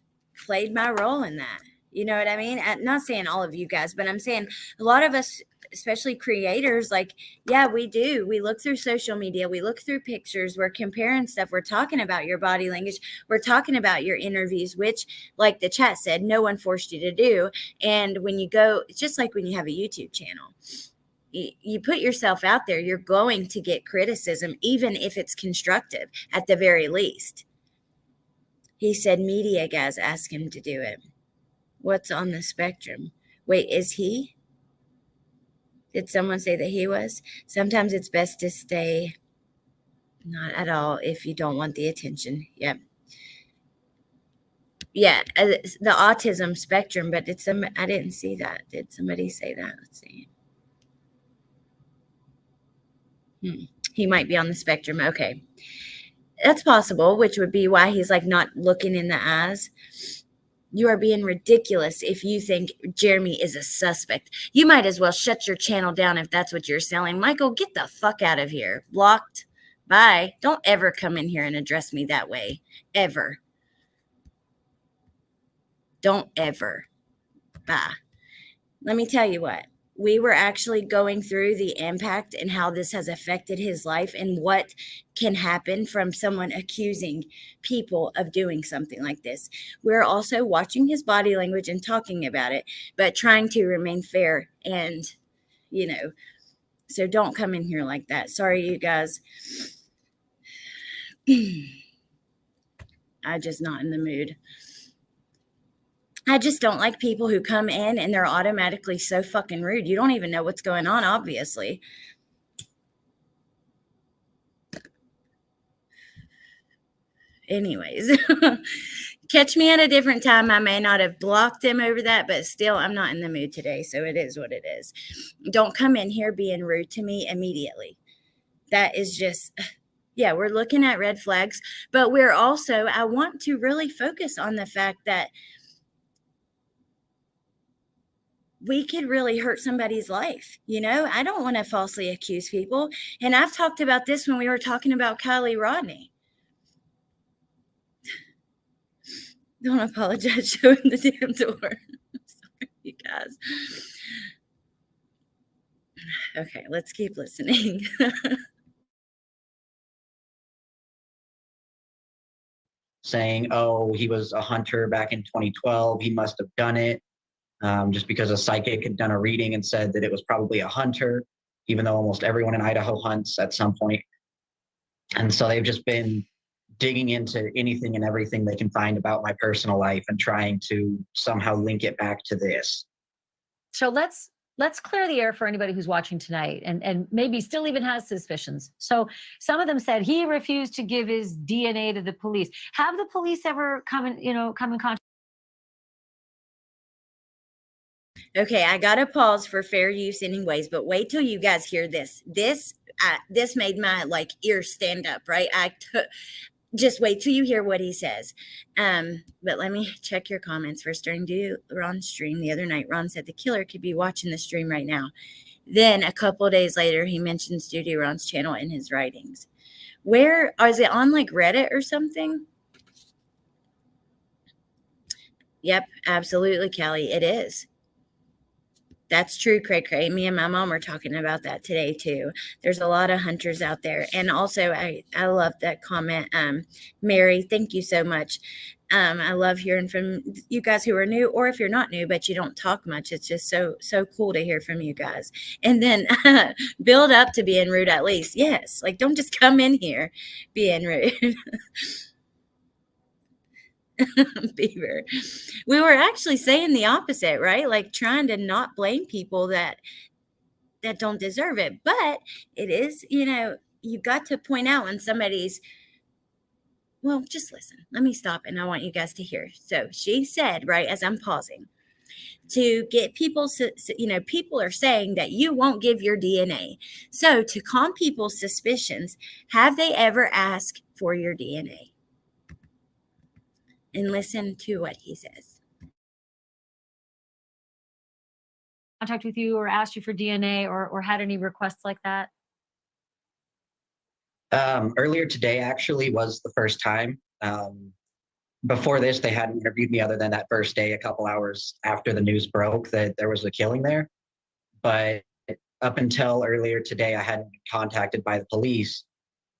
played my role in that. You know what I mean? I'm not saying all of you guys, but I'm saying a lot of us, especially creators, like, yeah, we do. We look through social media. We look through pictures. We're comparing stuff. We're talking about your body language. We're talking about your interviews, which, like the chat said, no one forced you to do. And when you go, it's just like when you have a YouTube channel. You put yourself out there, you're going to get criticism, even if it's constructive at the very least. He said media guys asked him to do it. What's on the spectrum? Wait, is he? Did someone say that he was? Sometimes it's best to stay not at all if you don't want the attention. Yep. Yeah, the autism spectrum, but I didn't see that. Did somebody say that? Let's see. He might be on the spectrum. Okay. That's possible, which would be why he's like not looking in the eyes. You are being ridiculous if you think Jeremy is a suspect. You might as well shut your channel down if that's what you're selling. Michael, get the fuck out of here. Blocked. Bye. Don't ever come in here and address me that way. Ever. Don't ever. Bye. let me tell you what, we were actually going through the impact and how this has affected his life and what can happen from someone accusing people of doing something like this. We're also watching his body language and talking about it, but trying to remain fair and, so don't come in here like that. Sorry, you guys. I'm just not in the mood. I just don't like people who come in and they're automatically so fucking rude. You don't even know what's going on, obviously. Anyways, catch me at a different time. I may not have blocked him over that, but still, I'm not in the mood today, so it is what it is. Don't come in here being rude to me immediately. That is just, yeah, we're looking at red flags, but we're also, I want to really focus on the fact that we could really hurt somebody's life. I don't want to falsely accuse people. And I've talked about this when we were talking about Kylie Rodney. Don't apologize, show him the damn door. Sorry, you guys. Okay, let's keep listening. Saying, oh, he was a hunter back in 2012. He must have done it just because a psychic had done a reading and said that it was probably a hunter, even though almost everyone in Idaho hunts at some point. And so they've just been digging into anything and everything they can find about my personal life and trying to somehow link it back to this. So let's clear the air for anybody who's watching tonight and maybe still even has suspicions. So some of them said he refused to give his DNA to the police. Have the police ever come in contact? Okay, I gotta pause for fair use anyways, but wait till you guys hear this. This made my ears stand up, right? Just wait till you hear what he says. But let me check your comments first. During Ron's stream the other night, Ron said the killer could be watching the stream right now. Then a couple of days later, he mentioned Studio Ron's channel in his writings. Where is it on Reddit or something? Yep, absolutely, Kelly. It is. That's true, Cray. Me and my mom were talking about that today too. There's a lot of hunters out there. And also I love that comment. Mary, thank you so much. I love hearing from you guys who are new, or if you're not new, but you don't talk much. It's just so cool to hear from you guys. And then build up to being rude at least. Yes. Don't just come in here being rude. Beaver. We were actually saying the opposite, right? Trying to not blame people that don't deserve it. But it is, you got to point out when somebody's, well, just listen. Let me stop and I want you guys to hear. So she said, right, as I'm pausing, to get people, people are saying that you won't give your DNA. So to calm people's suspicions, have they ever asked for your DNA? And listen to what he says. Contact with you or asked you for DNA or had any requests like that? Earlier today actually was the first time. Before this, they hadn't interviewed me other than that first day, a couple hours after the news broke that there was a killing there. But up until earlier today, I hadn't been contacted by the police.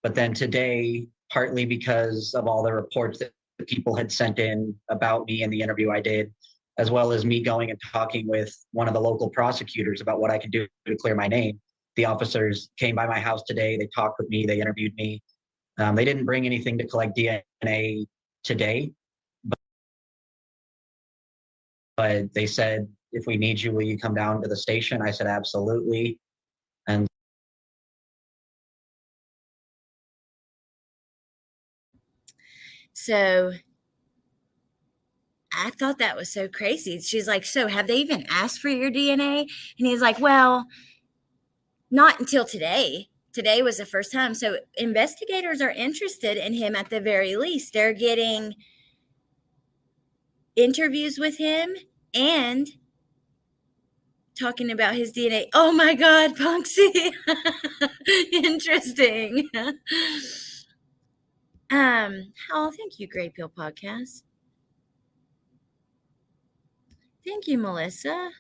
But then today, partly because of all the reports that people had sent in about me and the interview I did, as well as me going and talking with one of the local prosecutors about what I could do to clear my name. The officers came by my house today. They talked with me. They interviewed me. They didn't bring anything to collect DNA today, but they said, if we need you, will you come down to the station? I said, absolutely. And so I thought that was so crazy. She's like, so have they even asked for your DNA? And he's like, well, not until today. Today was the first time. So investigators are interested in him at the very least. They're getting interviews with him and talking about his DNA. Oh my God, Punksy. Interesting. Oh, thank you, Great Pill Podcast. Thank you, Melissa.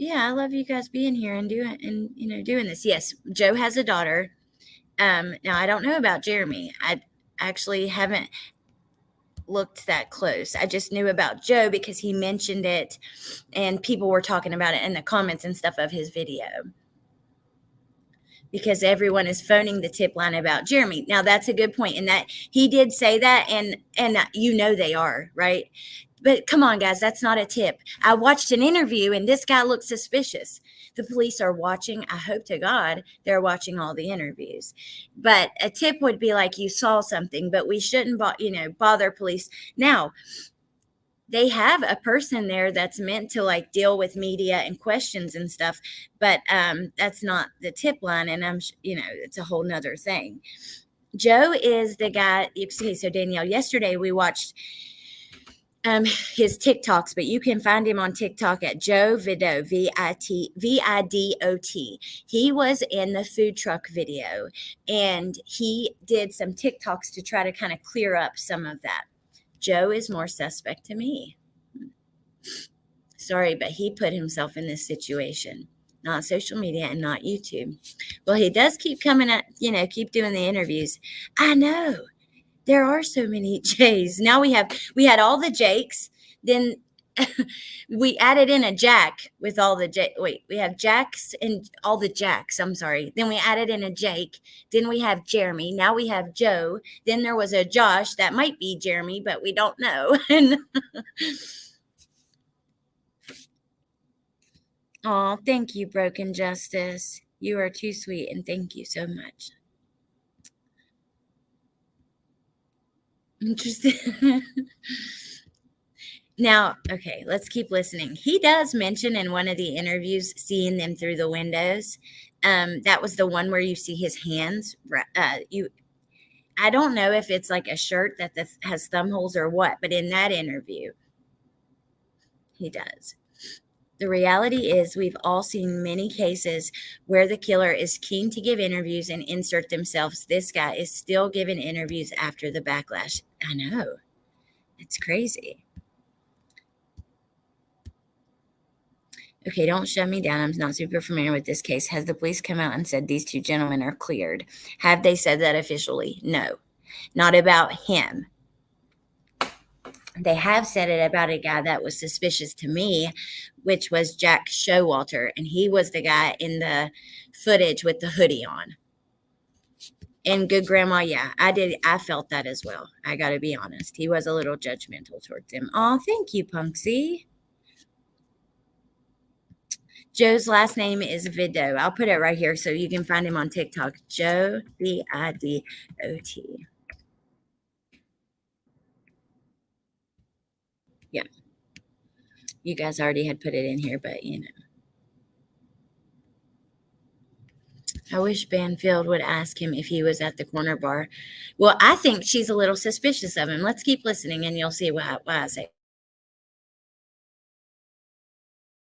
yeah, I love you guys being here and doing this. Yes, Joe has a daughter. Now I don't know about Jeremy. I actually haven't looked that close. I just knew about Joe because he mentioned it and people were talking about it in the comments and stuff of his video. Because everyone is phoning the tip line about Jeremy. Now that's a good point, and that he did say that, and they are, right? But come on, guys, that's not a tip. I watched an interview, and this guy looked suspicious. The police are watching. I hope to God they're watching all the interviews. But a tip would be like you saw something, but we shouldn't, bother police. Now, they have a person there that's meant to like deal with media and questions and stuff, but that's not the tip line, and it's a whole nother thing. Joe is the guy. Okay, so Danielle, yesterday we watched his TikToks, but you can find him on TikTok at Joe Vidot, Vidot. He was in the food truck video, and he did some TikToks to try to kind of clear up some of that. Joe is more suspect to me. Sorry, but he put himself in this situation, not social media and not YouTube. Well, he does keep coming at, keep doing the interviews. I know there are so many J's. Now we had all the Jakes. Then we added in a Jack with all the we have Jacks and all the Jacks. I'm sorry. Then we added in a Jake. Then we have Jeremy. Now we have Joe. Then there was a Josh. That might be Jeremy, but we don't know. Oh, thank you, Broken Justice. You are too sweet, and thank you so much. Interesting. Now, okay, let's keep listening. He does mention in one of the interviews seeing them through the windows. That was the one where you see his hands. I don't know if it's like a shirt that has thumb holes or what, but in that interview, he does. The reality is we've all seen many cases where the killer is keen to give interviews and insert themselves. This guy is still giving interviews after the backlash. I know. It's crazy. Okay, don't shut me down. I'm not super familiar with this case. Has the police come out and said these two gentlemen are cleared? Have they said that officially? No. Not about him. They have said it about a guy that was suspicious to me, which was Jack Showalter, and he was the guy in the footage with the hoodie on. And Good Grandma, yeah, I felt that as well. I got to be honest. He was a little judgmental towards him. Oh, thank you, Punksy. Joe's last name is Vidot. I'll put it right here so you can find him on TikTok. Joe, Vidot. Yeah. You guys already had put it in here, but I wish Banfield would ask him if he was at the corner bar. Well, I think she's a little suspicious of him. Let's keep listening and you'll see why I say.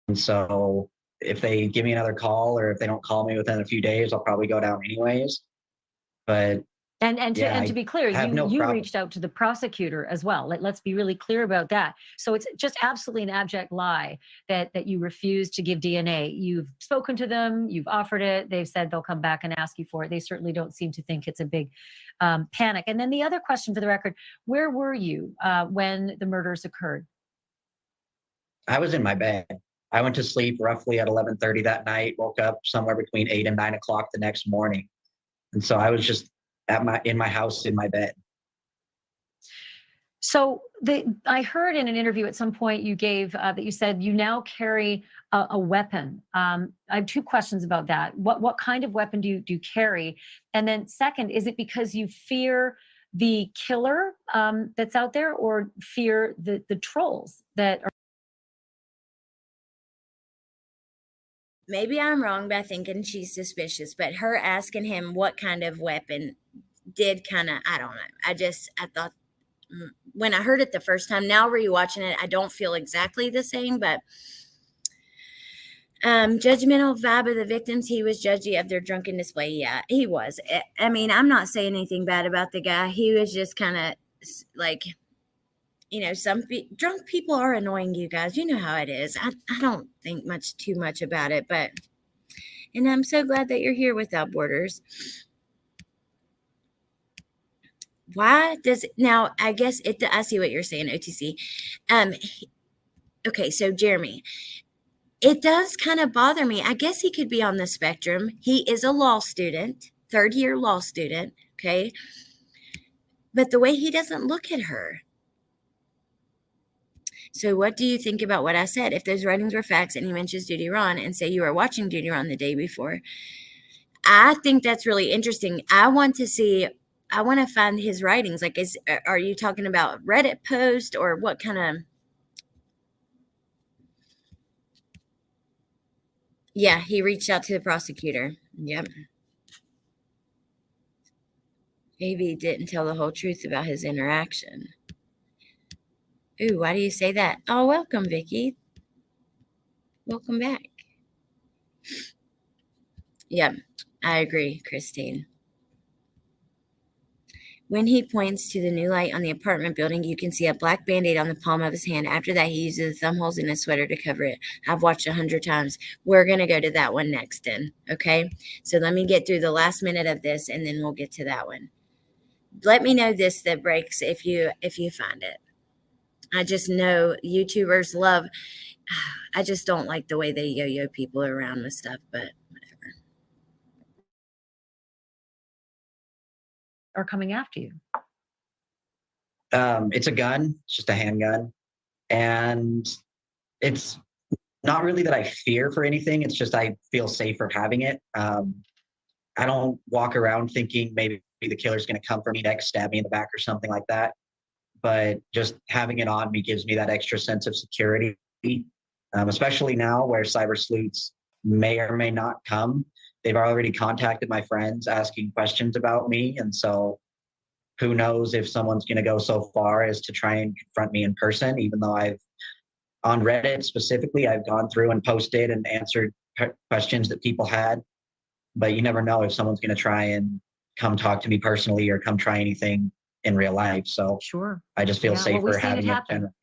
And so if they give me another call or if they don't call me within a few days, I'll probably go down anyways. But And to be clear, you reached out to the prosecutor as well. Let's be really clear about that. So it's just absolutely an abject lie that you refuse to give DNA. You've spoken to them, you've offered it. They've said they'll come back and ask you for it. They certainly don't seem to think it's a big panic. And then the other question for the record, where were you when the murders occurred? I was in my bed. I went to sleep roughly at 11:30 that night, woke up somewhere between 8 and 9 o'clock the next morning. And so I was just in my house, in my bed. So I heard in an interview at some point you gave that you said you now carry a weapon. I have two questions about that. What kind of weapon do you carry? And then second, is it because you fear the killer that's out there, or fear the trolls that are? Maybe I'm wrong by thinking she's suspicious, but her asking him what kind of weapon did kind of, I don't know. I thought when I heard it the first time, now rewatching it, I don't feel exactly the same, but judgmental vibe of the victims. He was judgy of their drunken display. Yeah, he was. I mean, I'm not saying anything bad about the guy. He was just kind of like, drunk people are annoying, you guys. You know how it is. I don't think too much about it, and I'm so glad that you're here without borders. Why does it now? I guess I see what you're saying, OTC. Okay, so Jeremy, it does kind of bother me. I guess he could be on the spectrum. He is a law student, third-year law student. Okay, but the way he doesn't look at her. So what do you think about what I said? If those writings were facts and he mentions Duty Ron and say you were watching Duty Ron the day before, I think that's really interesting. I want to find his writings. Like, are you talking about Reddit post or what kind of? Yeah, he reached out to the prosecutor. Yep. Maybe he didn't tell the whole truth about his interaction. Ooh, why do you say that? Oh, welcome, Vicky. Welcome back. Yep, I agree, Christine. When he points to the new light on the apartment building, you can see a black Band-Aid on the palm of his hand. After that, he uses the thumb holes in his sweater to cover it. I've watched 100 times. We're going to go to that one next then, okay? So let me get through the last minute of this, and then we'll get to that one. Let me know this that breaks if you find it. I just know YouTubers love, I just don't like the way they yo-yo people around with stuff, but whatever. Are coming after you. It's a gun. It's just a handgun. And it's not really that I fear for anything. It's just I feel safer having it. I don't walk around thinking maybe the killer's going to come for me next, stab me in the back or something like that. But just having it on me gives me that extra sense of security, especially now where cyber sleuths may or may not come. They've already contacted my friends asking questions about me. And so who knows if someone's going to go so far as to try and confront me in person, even though on Reddit specifically, I've gone through and posted and answered questions that people had. But you never know if someone's going to try and come talk to me personally or come try anything in real life. So sure, I just feel safer we've seen having it it happen. generally.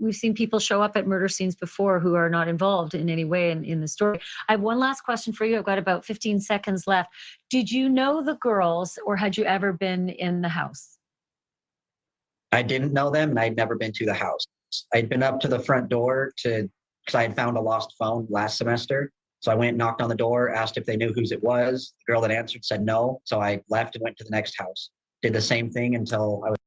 We've seen people show up at murder scenes before who are not involved in any way in the story. I have one last question for you. I've got about 15 seconds left. Did you know the girls or had you ever been in the house? I didn't know them and I'd never been to the house. I'd been up to the front door because I had found a lost phone last semester. So I went, knocked on the door, asked if they knew whose it was. The girl that answered said no. So I left and went to the next house. Did the same thing until I was.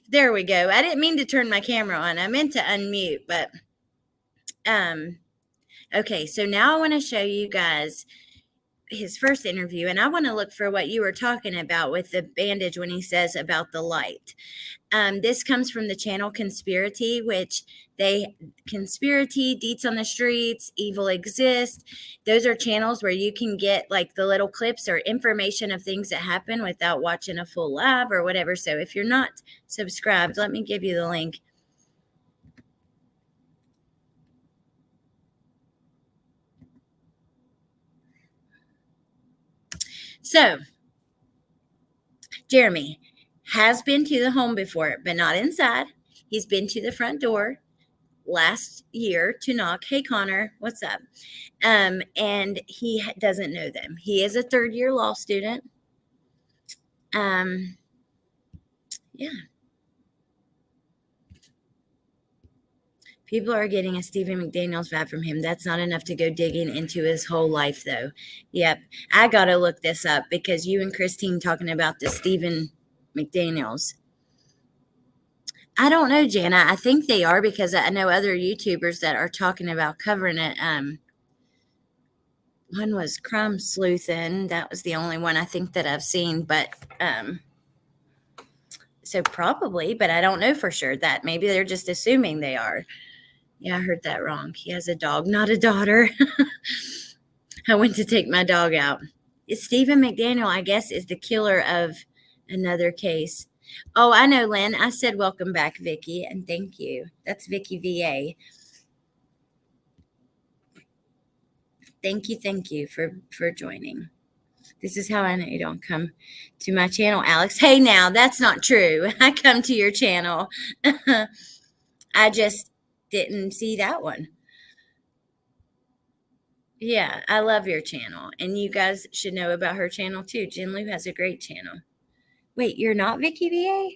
There we go. I didn't mean to turn my camera on. I meant to unmute, but okay, so now I want to show you guys his first interview, and I want to look for what you were talking about with the bandage when he says about the light. This comes from the channel Conspiracy, which Conspiracy, Deets on the Streets, Evil Exists. Those are channels where you can get like the little clips or information of things that happen without watching a full live or whatever. So if you're not subscribed, let me give you the link. So Jeremy has been to the home before, but not inside. He's been to the front door last year to knock, hey Connor, what's up? And he doesn't know them. He is a third-year law student. Yeah. People are getting a Stephen McDaniels vibe from him. That's not enough to go digging into his whole life, though. Yep. I got to look this up because you and Christine talking about the Stephen McDaniels. I don't know, Jana. I think they are because I know other YouTubers that are talking about covering it. One was Crumb Sleuthin. That was the only one I think that I've seen. But So probably, but I don't know for sure that. Maybe they're just assuming they are. Yeah, I heard that wrong. He has a dog, not a daughter. I went to take my dog out. Stephen McDaniel, I guess, is the killer of another case. Oh, I know, Lynn. I said welcome back, Vicky, and thank you. That's Vicky VA. Thank you for joining. This is how I know you don't come to my channel, Alex. Hey, now, that's not true. I come to your channel. I just didn't see that one. Yeah, I love your channel. And you guys should know about her channel, too. Jen Lou has a great channel. Wait, you're not Vicky VA?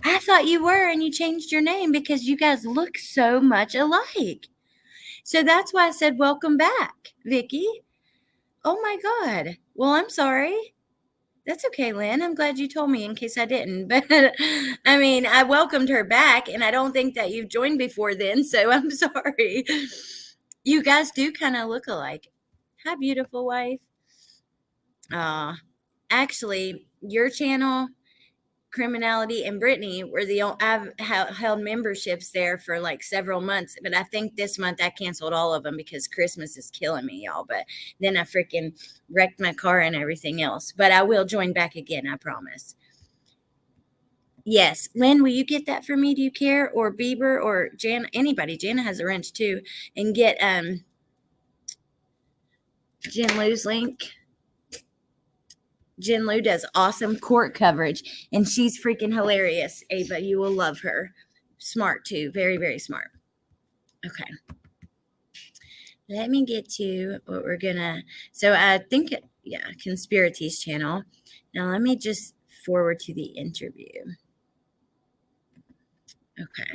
I thought you were, and you changed your name because you guys look so much alike. So that's why I said welcome back, Vicky. Oh, my God. Well, I'm sorry. That's okay, Lynn. I'm glad you told me in case I didn't. But, I mean, I welcomed her back, and I don't think that you've joined before then, so I'm sorry. You guys do kind of look alike. Hi, beautiful wife. Actually, your channel, Criminality, and Brittany were I've held memberships there for like several months, but I think this month I canceled all of them because Christmas is killing me, y'all. But then I freaking wrecked my car and everything else. But I will join back again, I promise. Yes, Lynn, will you get that for me? Do you care? Or Bieber or Jana? Anybody? Jana has a wrench too. And get Jen Lou's link. Jen Lou does awesome court coverage, and she's freaking hilarious, Ava. You will love her. Smart, too. Very, very smart. Okay. Let me get to what we're going to... So I think, yeah, Conspiracies channel. Now, let me just forward to the interview. Okay.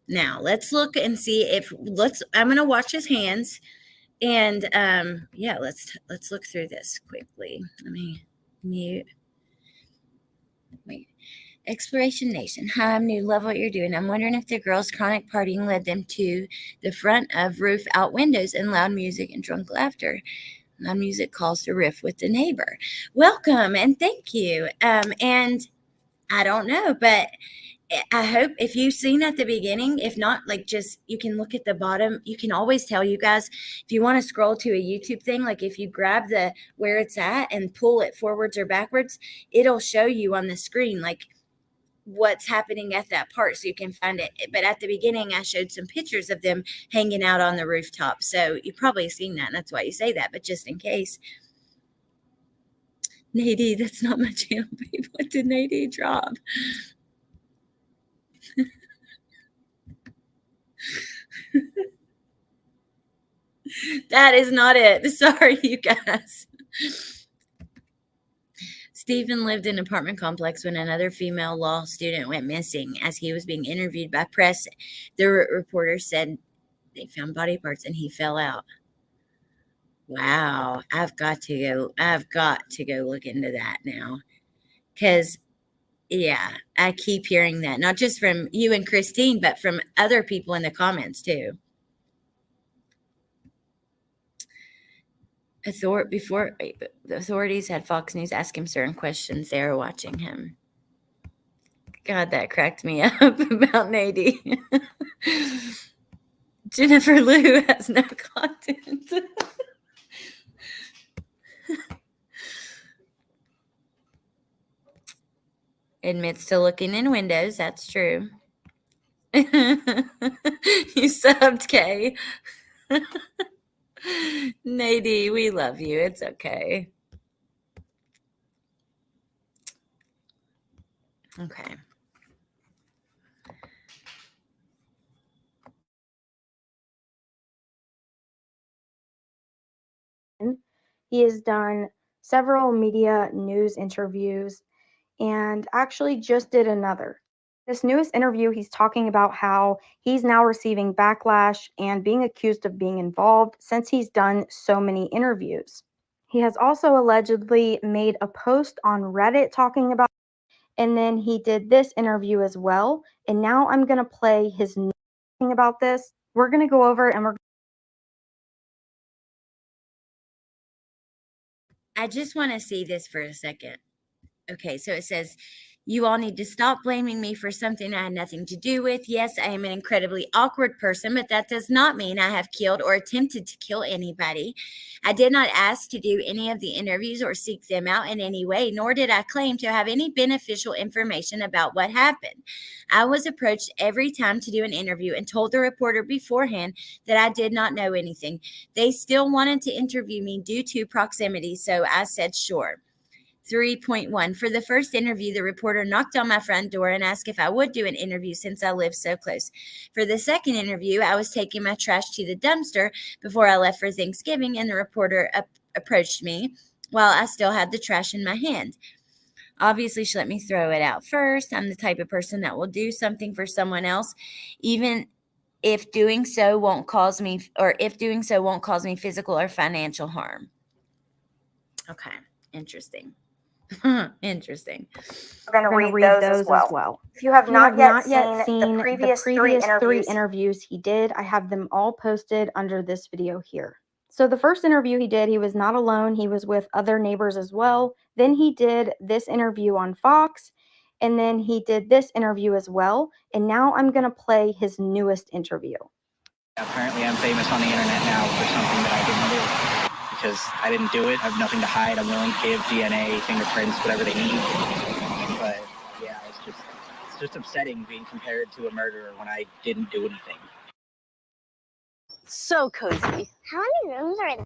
Now, let's look and see if... I'm going to watch his hands. And yeah, let's look through this quickly. Let me mute. Wait. Exploration Nation. Hi, I'm new. Love what you're doing. I'm wondering if the girls' chronic partying led them to the front of roof out windows and loud music and drunk laughter. Loud music calls to riff with the neighbor. Welcome and thank you. And I don't know, but I hope if you've seen at the beginning, if not, like just you can look at the bottom. You can always tell you guys if you want to scroll to a YouTube thing, like if you grab the where it's at and pull it forwards or backwards, it'll show you on the screen like what's happening at that part so you can find it. But at the beginning, I showed some pictures of them hanging out on the rooftop. So you've probably seen that. And that's why you say that. But just in case. Nadie, that's not my channel, babe. What did Nadie drop? That is not it. Sorry, you guys. Stephen lived in an apartment complex when another female law student went missing. As he was being interviewed by press, the reporter said they found body parts and he fell out. Wow, I've got to go look into that now. Because, yeah, I keep hearing that. Not just from you and Christine, but from other people in the comments, too. Before the authorities had Fox News ask him certain questions, they were watching him. God, that cracked me up about Nadie. Jennifer Lou has no content. Admits to looking in windows. That's true. You subbed, Kay. Nadie, we love you. It's okay. Okay. He has done several media news interviews and actually just did another. This newest interview, he's talking about how he's now receiving backlash and being accused of being involved since he's done so many interviews. He has also allegedly made a post on Reddit talking about, and then he did this interview as well. And now I'm going to play his talking about this. We're going to go over and I just want to see this for a second. Okay, so it says, you all need to stop blaming me for something I had nothing to do with. Yes, I am an incredibly awkward person, but that does not mean I have killed or attempted to kill anybody. I did not ask to do any of the interviews or seek them out in any way, nor did I claim to have any beneficial information about what happened. I was approached every time to do an interview and told the reporter beforehand that I did not know anything. They still wanted to interview me due to proximity, so I said sure. 3.1. For the first interview, the reporter knocked on my front door and asked if I would do an interview since I live so close. For the second interview, I was taking my trash to the dumpster before I left for Thanksgiving, and the reporter approached me while I still had the trash in my hand. Obviously, she let me throw it out first. I'm the type of person that will do something for someone else, even if doing so won't cause me physical or financial harm. Okay, interesting. Interesting. We're going to read those as well. If you have not yet seen the previous three interviews he did, I have them all posted under this video here. So the first interview he did, he was not alone. He was with other neighbors as well. Then he did this interview on Fox, and then he did this interview as well. And now I'm going to play his newest interview. Apparently I'm famous on the internet now for something that I didn't do. Because I didn't do it. I have nothing to hide. I'm willing to give DNA, fingerprints, whatever they need. But yeah, it's just upsetting being compared to a murderer when I didn't do anything. So cozy. How many rooms are in?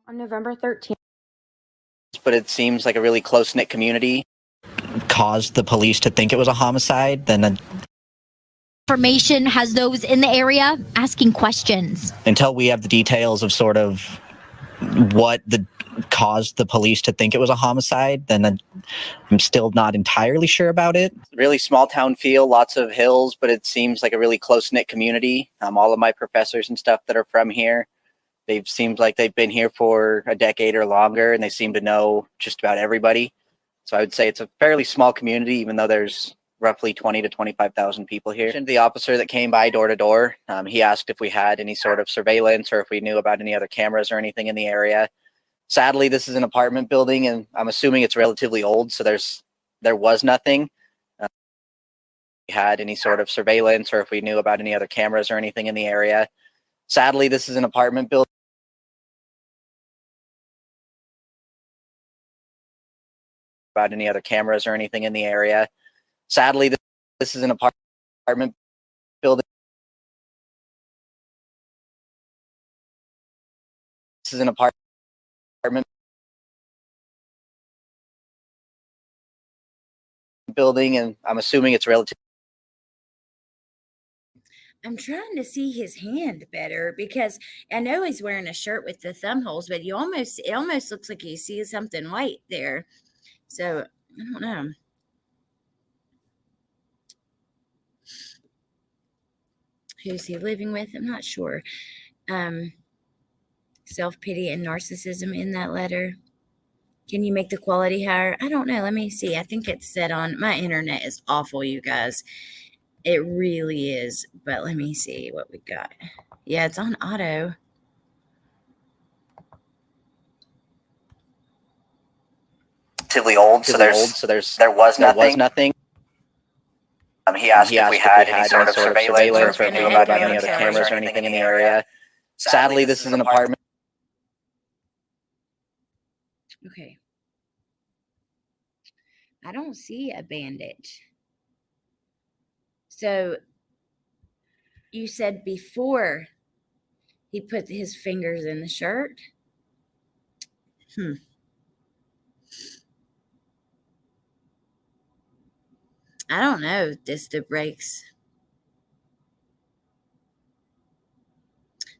On November 13th. But it seems like a really close-knit community. Caused the police to think it was a homicide, then Information has those in the area asking questions. until we have the details of sort of what caused the police to think it was a homicide, then I'm still not entirely sure about it. Really small town feel, lots of hills, but it seems like a really close-knit community. All of my professors and stuff that are from here, they've seemed like they've been here for a decade or longer, and they seem to know just about everybody. So I would say it's a fairly small community, even though there's roughly 20 to 25,000 people here. The officer that came by door to door, he asked if we had any sort of surveillance or if we knew about any other cameras or anything in the area. Sadly, this is an apartment building, and I'm assuming it's relatively old, so there was nothing. We had any sort of surveillance or if we knew about any other cameras or anything in the area. Sadly, this is an apartment building. About any other cameras or anything in the area. Sadly, this is an apartment building. This is an apartment building, and I'm assuming it's relative. I'm trying to see his hand better because I know he's wearing a shirt with the thumb holes, but it almost looks like you see something white there. So I don't know. Who's he living with? I'm not sure. Self-pity and narcissism in that letter. Can you make the quality higher? I don't know. Let me see. I think it's set on. My internet is awful, you guys. It really is. But let me see what we got. Yeah, it's on auto. Relatively old, so there was nothing. He asked if we had any sort of surveillance or if we knew about any other cameras or anything in the area. Sadly, this is an apartment. Okay. I don't see a bandage. So you said before he put his fingers in the shirt? I don't know, Dista Breaks.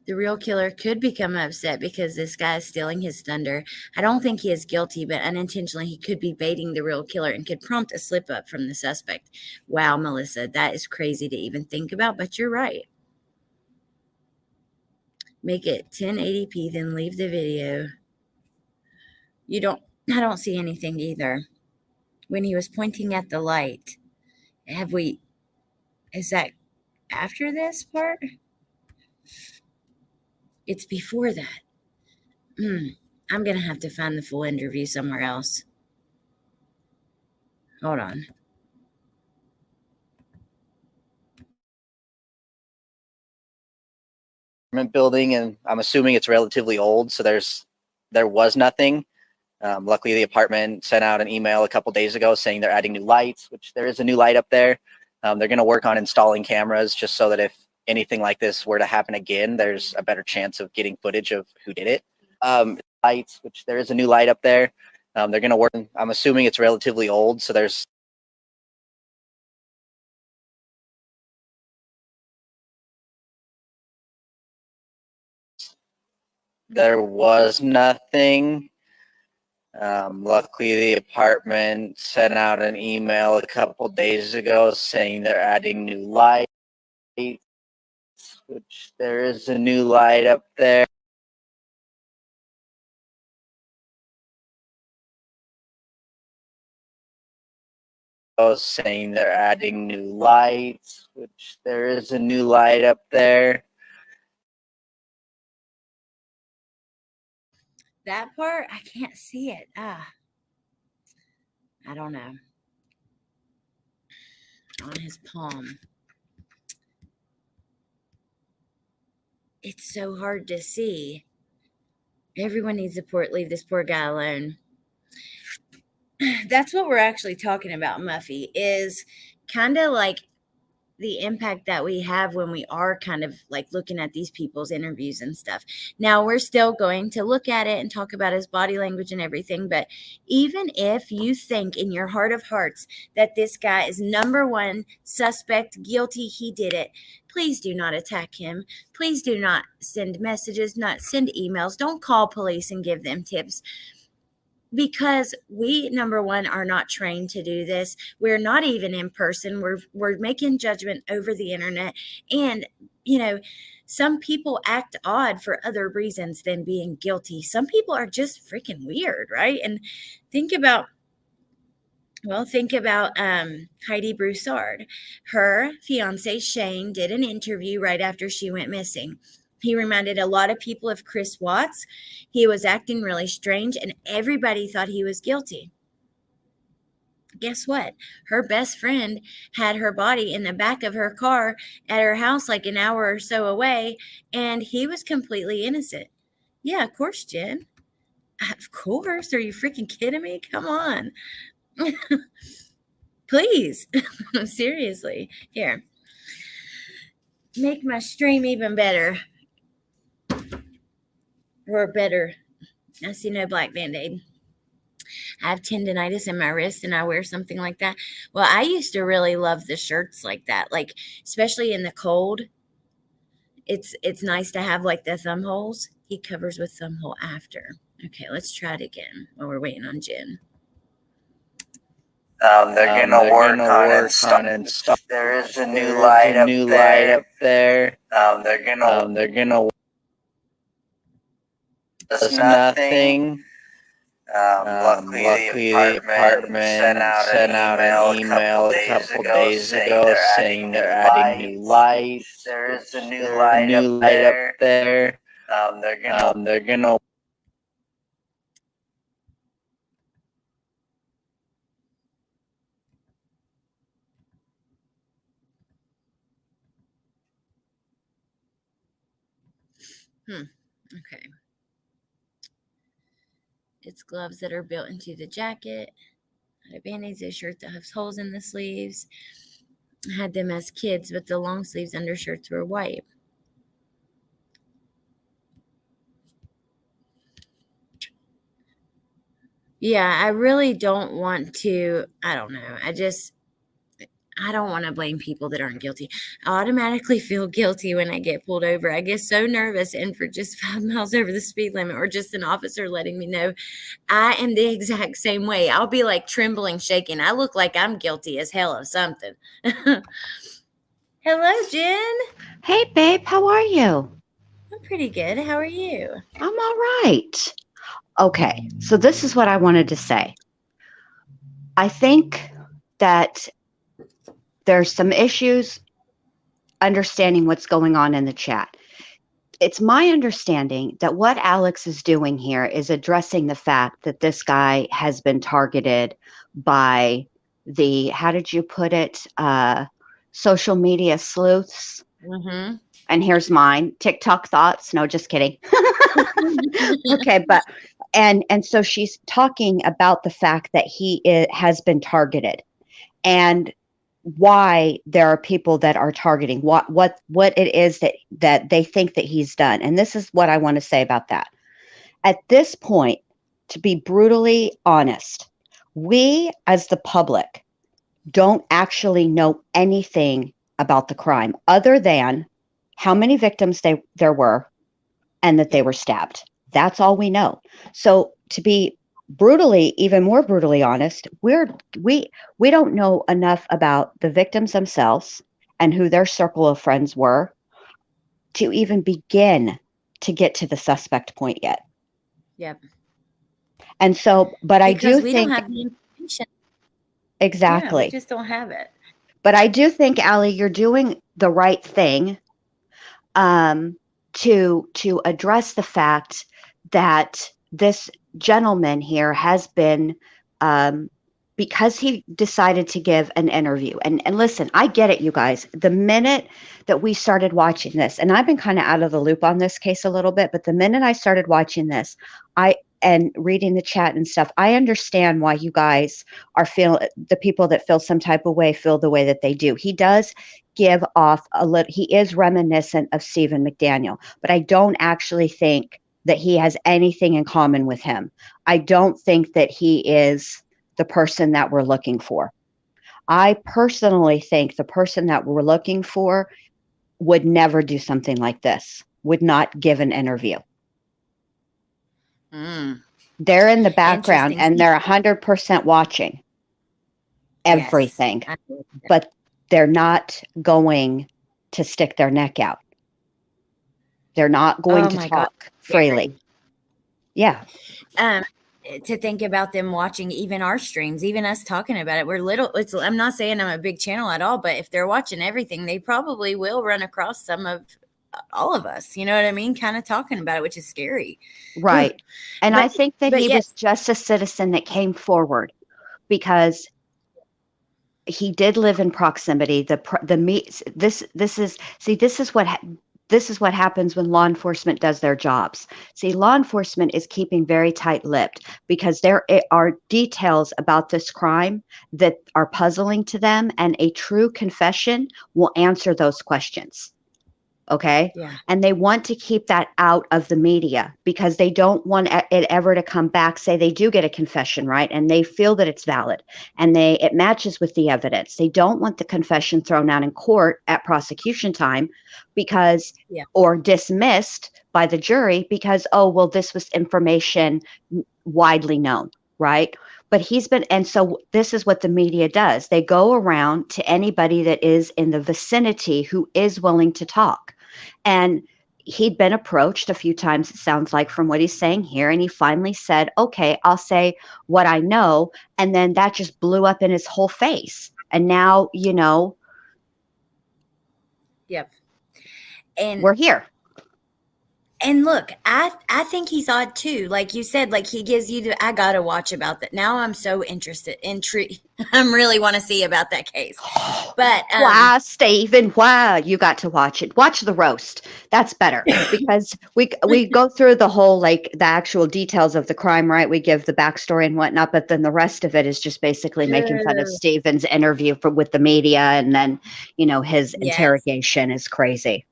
The real killer could become upset because this guy is stealing his thunder. I don't think he is guilty, but unintentionally he could be baiting the real killer and could prompt a slip up from the suspect. Wow, Melissa, that is crazy to even think about, but you're right. Make it 1080p, then leave the video. I don't see anything either. When he was pointing at the light, is that after this part? It's before that. I'm going to have to find the full interview somewhere else. Hold on. Building, and I'm assuming it's relatively old, so there was nothing. Luckily, the apartment sent out an email a couple days ago saying they're adding new lights, which there is a new light up there. They're going to work on installing cameras just so that if anything like this were to happen again, there's a better chance of getting footage of who did it. Lights, which there is a new light up there. They're going to work. I'm assuming it's relatively old, so there was nothing. Luckily, the apartment sent out an email a couple days ago saying they're adding new lights, which there is a new light up there. Saying they're adding new lights, which there is a new light up there. That part, I can't see it. I don't know. On his palm. It's so hard to see. Everyone needs support. Leave this poor guy alone. That's what we're actually talking about, Muffy, is kind of like the impact that we have when we are kind of like looking at these people's interviews and stuff. Now, we're still going to look at it and talk about his body language and everything, but even if you think in your heart of hearts that this guy is number one suspect, guilty, he did it, please do not attack him. Please do not send messages, not send emails. Don't call police and give them tips. Because we, number one, are not trained to do this. We're not even in person. We're making judgment over the internet. And, some people act odd for other reasons than being guilty. Some people are just freaking weird, right? And think about Heidi Broussard. Her fiance, Shane, did an interview right after she went missing. He reminded a lot of people of Chris Watts. He was acting really strange, and everybody thought he was guilty. Guess what? Her best friend had her body in the back of her car at her house like an hour or so away, and he was completely innocent. Yeah, of course, Jen. Of course. Are you freaking kidding me? Come on. Please. Seriously. Here. Make my stream even better. Or better. I see no black Band-Aid. I have tendonitis in my wrist and I wear something like that. Well, I used to really love the shirts like that. Like, especially in the cold. It's nice to have like the thumb holes. He covers with thumb hole after. Okay, let's try it again while we're waiting on Jen. They're gonna work on it. There is a new light up there. They're gonna. There's nothing. Luckily, the apartment sent out an email a couple days ago saying they're adding new lights. There is a new light up there. They're gonna. Okay. It's gloves that are built into the jacket. I had a Band-Aids, a shirt that has holes in the sleeves. I had them as kids, but the long sleeves undershirts were white. Yeah, I really don't want to. I don't know. I don't want to blame people that aren't guilty. I automatically feel guilty when I get pulled over. I get so nervous, and for just 5 miles over the speed limit or just an officer letting me know, I am the exact same way. I'll be like trembling, shaking. I look like I'm guilty as hell of something. Hello, Jen. Hey, babe, how are you? I'm pretty good. How are you? I'm all right. Okay, so this is what I wanted to say. I think that there's some issues understanding what's going on in the chat. It's my understanding that what Alex is doing here is addressing the fact that this guy has been targeted by the, how did you put it, social media sleuths. Mm-hmm. And here's mine, TikTok thoughts. No, just kidding. Okay, but and so she's talking about the fact that has been targeted, and why there are people that are targeting what it is that they think that he's done. And this is what I want to say about that. At this point, to be brutally honest, we as the public don't actually know anything about the crime other than how many victims there were and that they were stabbed. That's all we know. So to be even more brutally honest, we don't know enough about the victims themselves and who their circle of friends were to even begin to get to the suspect point yet. Yep. And so, but I do we think don't have the information. exactly. Yeah, we just don't have it. But I do think, Allie, you're doing the right thing to address the fact that this gentleman here has been, because he decided to give an interview. And listen, I get it, you guys. The minute that we started watching this, and I've been kind of out of the loop on this case a little bit, but the minute I started watching this, and reading the chat and stuff, I understand why you guys are the people that feel some type of way feel the way that they do. He does give off he is reminiscent of Stephen McDaniel, but I don't actually think that he has anything in common with him. I don't think that he is the person that we're looking for. I personally think the person that we're looking for would never do something like this, would not give an interview. They're in the background and they're 100% watching everything, yes, but they're not going to stick their neck out. They're not going to talk freely. Yeah. To think about them watching even our streams, even us talking about it, I'm not saying I'm a big channel at all, but if they're watching everything, they probably will run across some of all of us, you know what I mean? Kind of talking about it, which is scary. Right. And I think that he was just a citizen that came forward because he did live in proximity. This is what happens when law enforcement does their jobs. See, law enforcement is keeping very tight-lipped because there are details about this crime that are puzzling to them, and a true confession will answer those questions. Okay. Yeah. And they want to keep that out of the media because they don't want it ever to come back, say they do get a confession, right? And they feel that it's valid and it matches with the evidence. They don't want the confession thrown out in court at prosecution time because, or dismissed by the jury because, oh, well, this was information widely known, right? But and so this is what the media does. They go around to anybody that is in the vicinity who is willing to talk. And he'd been approached a few times, it sounds like, from what he's saying here. And he finally said, okay, I'll say what I know. And then that just blew up in his whole face. And now, Yep. And we're here. And look, I think he's odd too. Like you said, like he gives you I gotta watch about that. Now I'm so intrigued. I really want to see about that case. But why, Stephen? Why you got to watch it? Watch the roast. That's better because we go through the whole the actual details of the crime, right? We give the backstory and whatnot, but then the rest of it is just basically making fun of Stephen's interview with the media, and then his interrogation is crazy.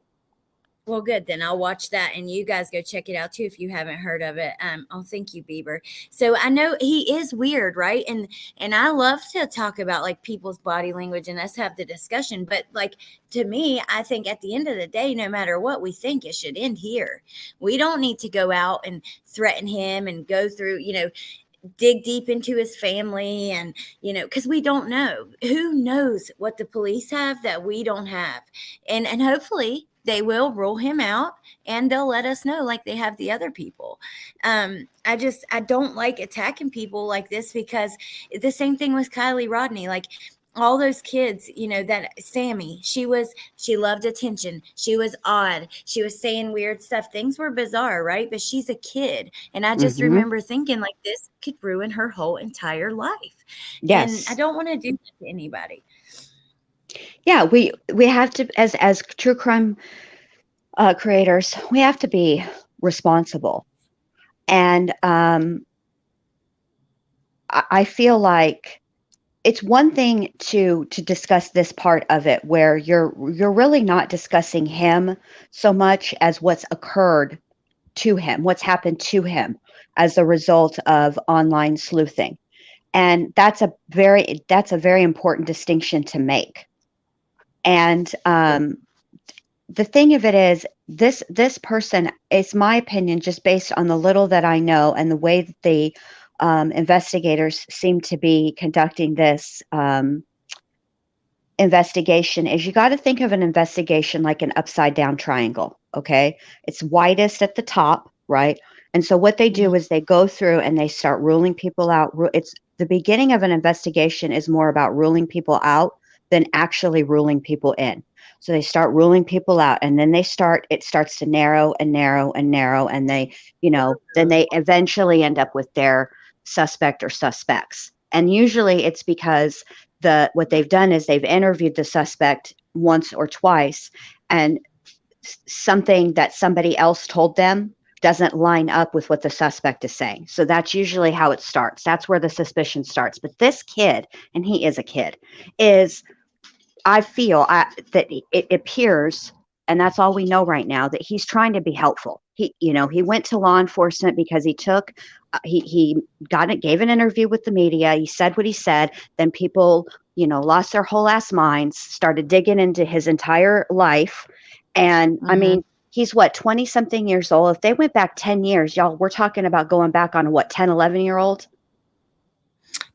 Well, good. Then I'll watch that, and you guys go check it out too if you haven't heard of it. Oh, thank you, Bieber. So I know he is weird, right? And I love to talk about like people's body language and us have the discussion. But like to me, I think at the end of the day, no matter what we think, it should end here. We don't need to go out and threaten him and go through, dig deep into his family and because we don't know. Who knows what the police have that we don't have, and hopefully they will rule him out, and they'll let us know like they have the other people. I don't like attacking people like this, because the same thing with Kylie Rodney. Like, all those kids, that Sammy, she loved attention. She was odd. She was saying weird stuff. Things were bizarre, right? But she's a kid. And I just remember thinking, like, this could ruin her whole entire life. Yes. And I don't want to do that to anybody. Yeah, we have to, as true crime creators, we have to be responsible. And I feel like it's one thing to discuss this part of it, where you're really not discussing him so much as what's occurred to him, what's happened to him as a result of online sleuthing. And that's a very important distinction to make. And the thing of it is, this person, it's my opinion, just based on the little that I know and the way that the investigators seem to be conducting this investigation, is you got to think of an investigation like an upside down triangle. Okay, it's widest at the top, right? And so what they do is they go through and they start ruling people out. It's the beginning of an investigation is more about ruling people out than actually ruling people in. So they start ruling people out, and then it starts to narrow and narrow and narrow, and they, then they eventually end up with their suspect or suspects. And usually it's because what they've done is they've interviewed the suspect once or twice, and something that somebody else told them doesn't line up with what the suspect is saying. So that's usually how it starts. That's where the suspicion starts. But this kid, and he is a kid, I feel that it appears, and that's all we know right now, that he's trying to be helpful. He went to law enforcement because he gave an interview with the media. He said what he said. Then people, lost their whole ass minds, started digging into his entire life. And I mean, he's 20 something years old. If they went back 10 years, y'all, we're talking about going back on 10, 11-year-old.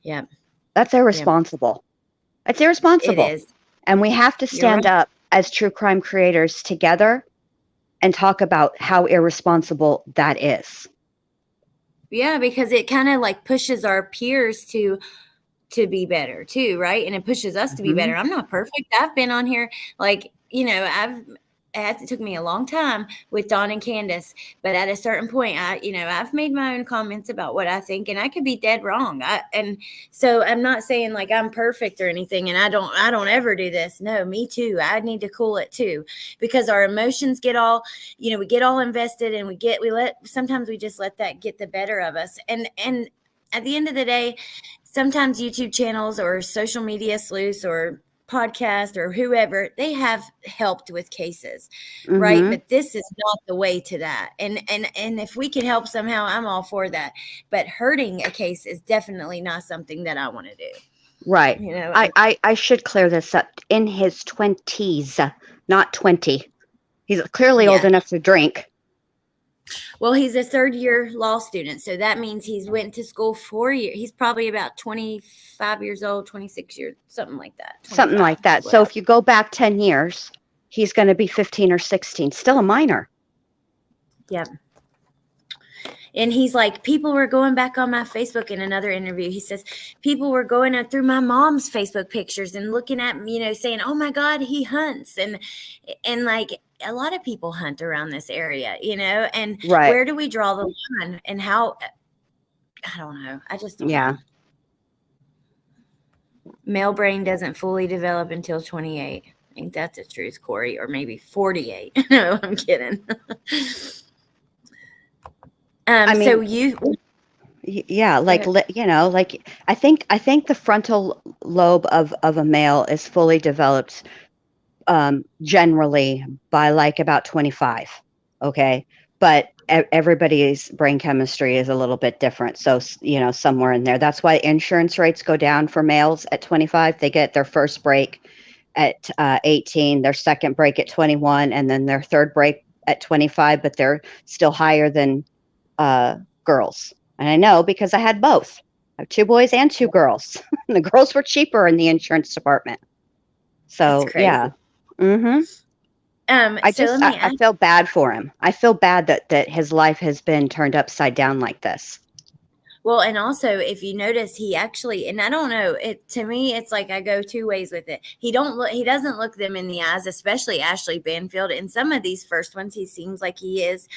Yeah. That's irresponsible. It's irresponsible. It is. And we have to stand up as true crime creators together and talk about how irresponsible that is. Yeah, because it kind of like pushes our peers to be better too, right? And it pushes us to be better. I'm not perfect. I've been on here, like, it took me a long time with Dawn and Candace, but at a certain point, I've made my own comments about what I think, and I could be dead wrong. And so I'm not saying like I'm perfect or anything, and I don't ever do this. No, me too. I need to cool it too, because our emotions get all, we get all invested, and sometimes we just let that get the better of us. And at the end of the day, sometimes YouTube channels or social media sleuths or podcast or whoever, they have helped with cases, right? But this is not the way to that. And if we can help somehow, I'm all for that. But hurting a case is definitely not something that I want to do. Right. I should clear this up. In his 20s, not 20. He's clearly old enough to drink. Well, he's a third-year law student, so that means he's went to school 4 years. He's probably about 25 years old, 26 years, something like that. Something like that. So if you go back 10 years, he's going to be 15 or 16, still a minor. Yep. And he's like, people were going back on my Facebook in another interview. He says, people were going through my mom's Facebook pictures and looking at, saying, oh my God, he hunts. And like, a lot of people hunt around this area, and where do we draw the line, and how? I don't know. I just don't know. Male brain doesn't fully develop until 28. I think that's the truth, Corey, or maybe 48. No, I'm kidding. I mean, so you, like I think the frontal lobe of a male is fully developed generally by like about 25. Okay. But everybody's brain chemistry is a little bit different. So, somewhere in there, that's why insurance rates go down for males at 25. They get their first break at 18, their second break at 21, and then their third break at 25, but they're still higher than girls. And I know because I had both. I have 2 boys and 2 girls. The girls were cheaper in the insurance department. So, yeah. So let me I ask. feel bad for him. I feel bad that his life has been turned upside down like this. Well, and also if you notice, he actually, and I don't know, it to me, it's like I go two ways with it. He doesn't look them in the eyes, especially Ashley Banfield. In some of these first ones, he seems like he is,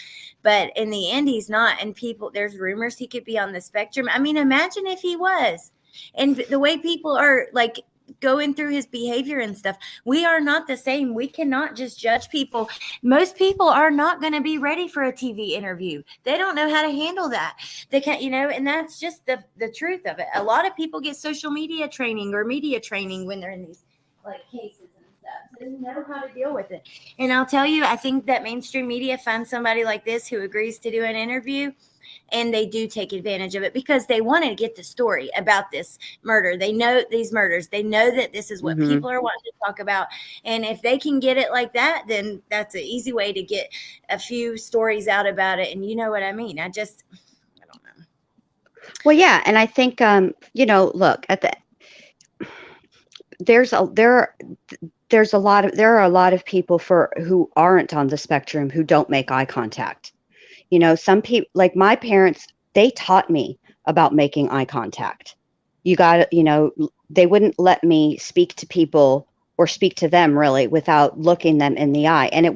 but in the end, he's not. And there's rumors he could be on the spectrum. I mean, imagine if he was, and the way people are like going through his behavior and stuff. We are not the same. We cannot just judge people. Most people are not going to be ready for a TV interview. They don't know how to handle that. They can't, and that's just the truth of it. A lot of people get social media training or media training when they're in these like cases and stuff. So they know how to deal with it. And I'll tell you, I think that mainstream media finds somebody like this who agrees to do an interview, and they do take advantage of it because they want to get the story about this murder. They know these murders. They know that this is what people are wanting to talk about. And if they can get it like that, then that's an easy way to get a few stories out about it. And you know what I mean? I don't know. Well, yeah, and I think look at there are a lot of people who aren't on the spectrum who don't make eye contact. Some people, like my parents, they taught me about making eye contact. They wouldn't let me speak to people or speak to them really without looking them in the eye. And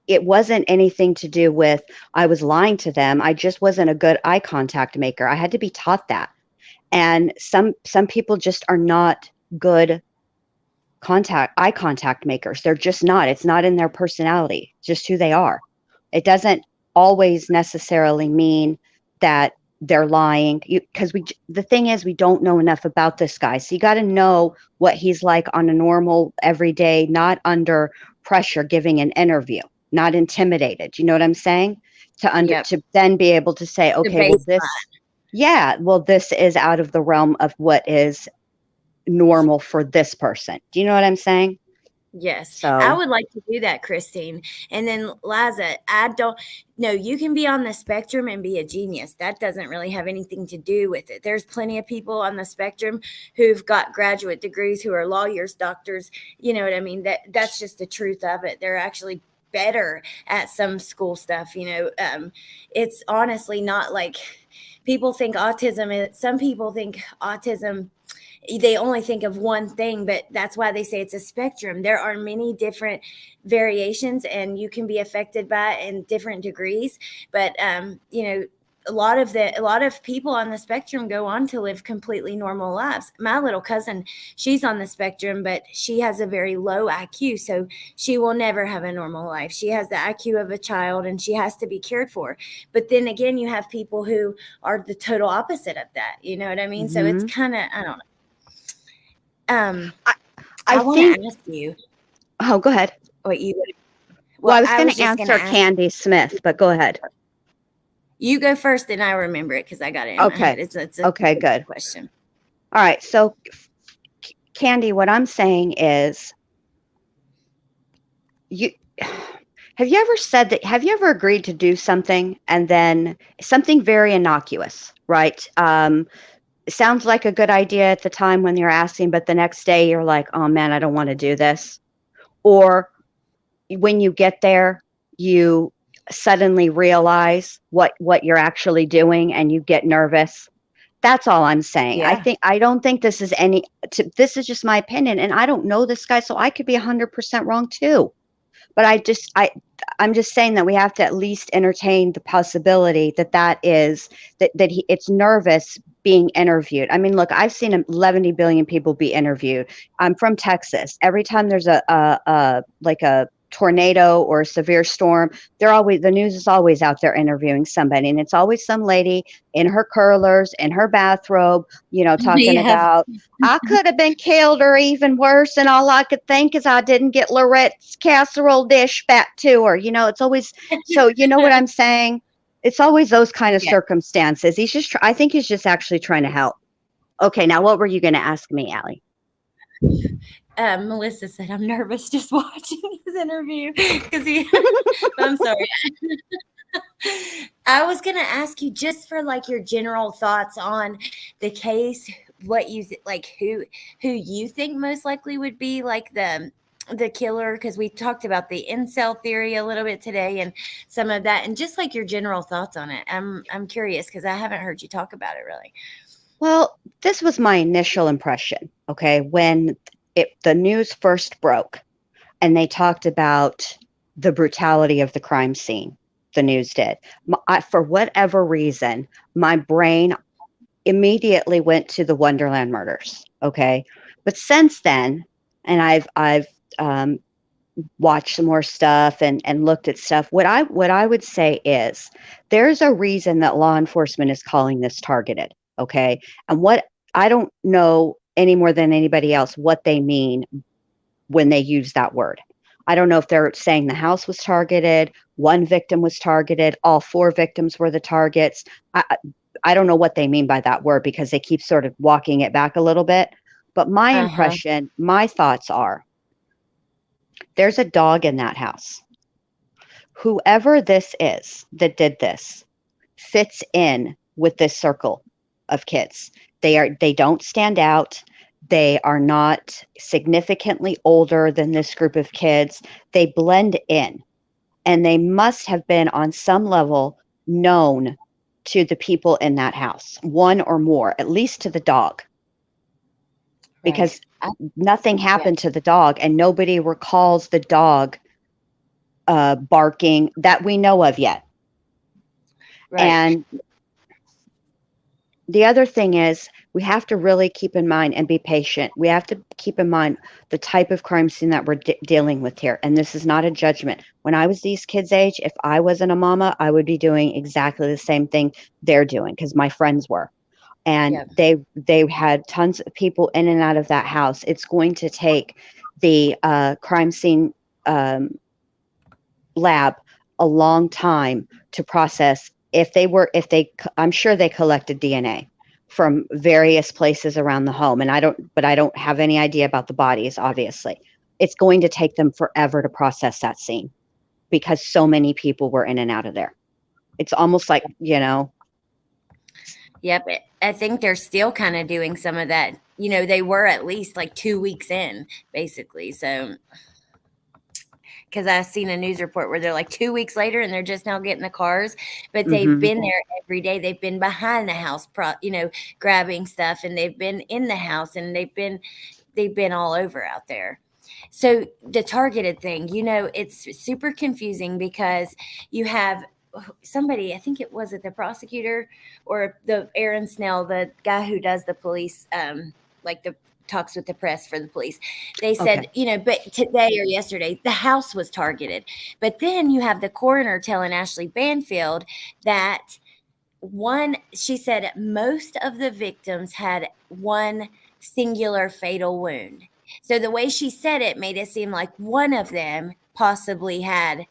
it wasn't anything to do with I was lying to them. I just wasn't a good eye contact maker. I had to be taught that. And some people just are not good eye contact makers. They're just not. It's not in their personality, just who they are. It doesn't always necessarily mean that they're lying, because the thing is, we don't know enough about this guy. So you got to know what he's like on a normal, everyday, not under pressure, giving an interview, not intimidated. You know what I'm saying? To then be able to say, okay, well, this is out of the realm of what is normal for this person. Do you know what I'm saying? Yes. So I would like to do that, Christine. And then Liza, you can be on the spectrum and be a genius. That doesn't really have anything to do with it. There's plenty of people on the spectrum who've got graduate degrees, who are lawyers, doctors. You know what I mean? That's just the truth of it. They're actually better at some school stuff. It's honestly not like people think autism. Some people think autism, they only think of one thing, but that's why they say it's a spectrum. There are many different variations, and you can be affected by it in different degrees. But a lot of people on the spectrum go on to live completely normal lives. My little cousin, she's on the spectrum, but she has a very low IQ, so she will never have a normal life. She has the IQ of a child, and she has to be cared for. But then again, you have people who are the total opposite of that. You know what I mean? So it's kind of, I don't know. I want to ask you. Oh, go ahead. What you? Well, I was going to answer Candy Smith, but go ahead. You go first, and I remember it because I got it in my head. It's a good question. All right, so Candy, what I'm saying is, have you ever agreed to do something and then something very innocuous, right? It sounds like a good idea at the time when you're asking, but the next day you're like, oh man, I don't want to do this. Or when you get there, you suddenly realize what you're actually doing and you get nervous. That's all I'm saying. Yeah. I don't think this is this is just my opinion, and I don't know this guy, so I could be 100% wrong too. But I'm just saying that we have to at least entertain the possibility that it's nervous being interviewed. I mean, look, I've seen 11 billion people be interviewed. I'm from Texas. Every time there's a tornado or a severe storm, the news is always out there interviewing somebody, and it's always some lady in her curlers, in her bathrobe, talking about, I could have been killed or even worse, and all I could think is I didn't get Lorette's casserole dish back to her. It's always, so you know what I'm saying? It's always those kind of circumstances. I think he's just actually trying to help. Okay, now what were you going to ask me, Allie? Melissa said, I'm nervous just watching his interview because I'm sorry. I was going to ask you just for like your general thoughts on the case, what you who you think most likely would be like the the killer, because we talked about the incel theory a little bit today and some of that, and just like your general thoughts on it. I'm curious because I haven't heard you talk about it really. Well, this was my initial impression, okay, when the news first broke and they talked about the brutality of the crime scene. The news did. For whatever reason, my brain immediately went to the Wonderland murders, okay? But since then, and I've watched some more stuff and looked at stuff, what I would say is there's a reason that law enforcement is calling this targeted, okay? And what I don't know any more than anybody else what they mean when they use that word. I don't know if they're saying the house was targeted, one victim was targeted, all 4 victims were the targets. I don't know what they mean by that word because they keep sort of walking it back a little bit. But my impression, my thoughts are, there's a dog in that house. Whoever this is that did this fits in with this circle of kids. They don't stand out. They are not significantly older than this group of kids. They blend in, and they must have been on some level known to the people in that house, one or more, at least to the dog, because nothing happened to the dog and nobody recalls the dog barking that we know of yet. And the other thing is, we have to really keep in mind and be patient. We have to keep in mind the type of crime scene that we're dealing with here. And this is not a judgment. When I was these kids' age, if I wasn't a mama, I would be doing exactly the same thing they're doing because my friends were. And they had tons of people in and out of that house. It's going to take the crime scene lab a long time to process. I'm sure they collected DNA from various places around the home, and I don't have any idea about the bodies. Obviously, it's going to take them forever to process that scene because so many people were in and out of there. It's almost like, Yep, I think they're still kind of doing some of that. They were at least like 2 weeks in, basically. So, because I've seen a news report where they're like 2 weeks later and they're just now getting the cars, but they've been there every day. They've been behind the house, grabbing stuff, and they've been in the house, and they've been all over out there. So the targeted thing, it's super confusing because you have somebody, I think it was the prosecutor or the Aaron Snell, the guy who does the police, like the talks with the press for the police. They said, but today or yesterday, the house was targeted. But then you have the coroner telling Ashley Banfield that she said most of the victims had one singular fatal wound. So the way she said it made it seem like one of them possibly had,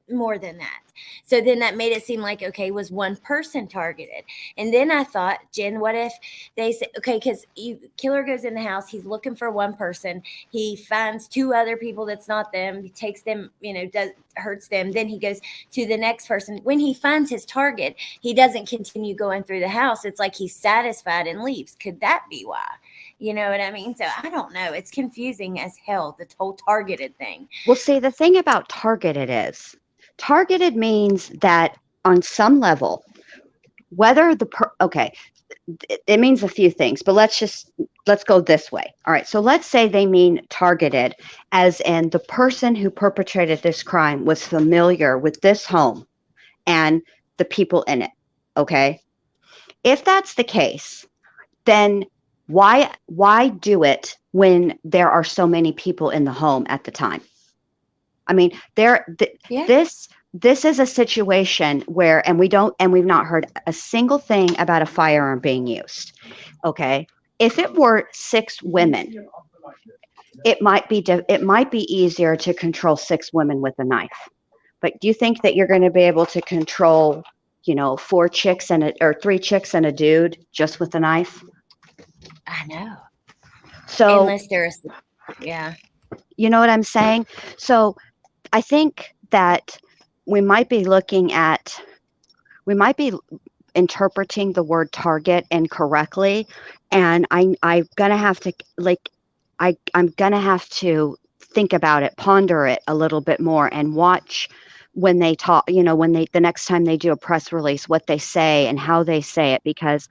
more than that. So then that made it seem like, okay, was one person targeted? And then I thought, Jen, what if they say, okay, because killer goes in the house, he's looking for one person, he finds 2 other people that's not them, he takes them, hurts them, then he goes to the next person. When he finds his target, he doesn't continue going through the house. It's like he's satisfied and leaves. Could that be why? You know what I mean? So I don't know. It's confusing as hell, the whole targeted thing. Well, see, the thing about targeted means that on some level, whether it means a few things, but let's go this way. All right. So let's say they mean targeted as in the person who perpetrated this crime was familiar with this home and the people in it. Okay. If that's the case, then why do it when there are so many people in the home at the time? I mean, this is a situation where, and we've not heard a single thing about a firearm being used. Okay. If it were 6 women, it might be easier to control 6 women with a knife. But do you think that you're going to be able to control, 4 chicks or 3 chicks and a dude just with a knife? I know. So unless there's, you know what I'm saying? So I think that we might be interpreting the word target incorrectly. And I'm going to have to think about it, ponder it a little bit more, and watch when they talk, when the next time they do a press release, what they say and how they say it, because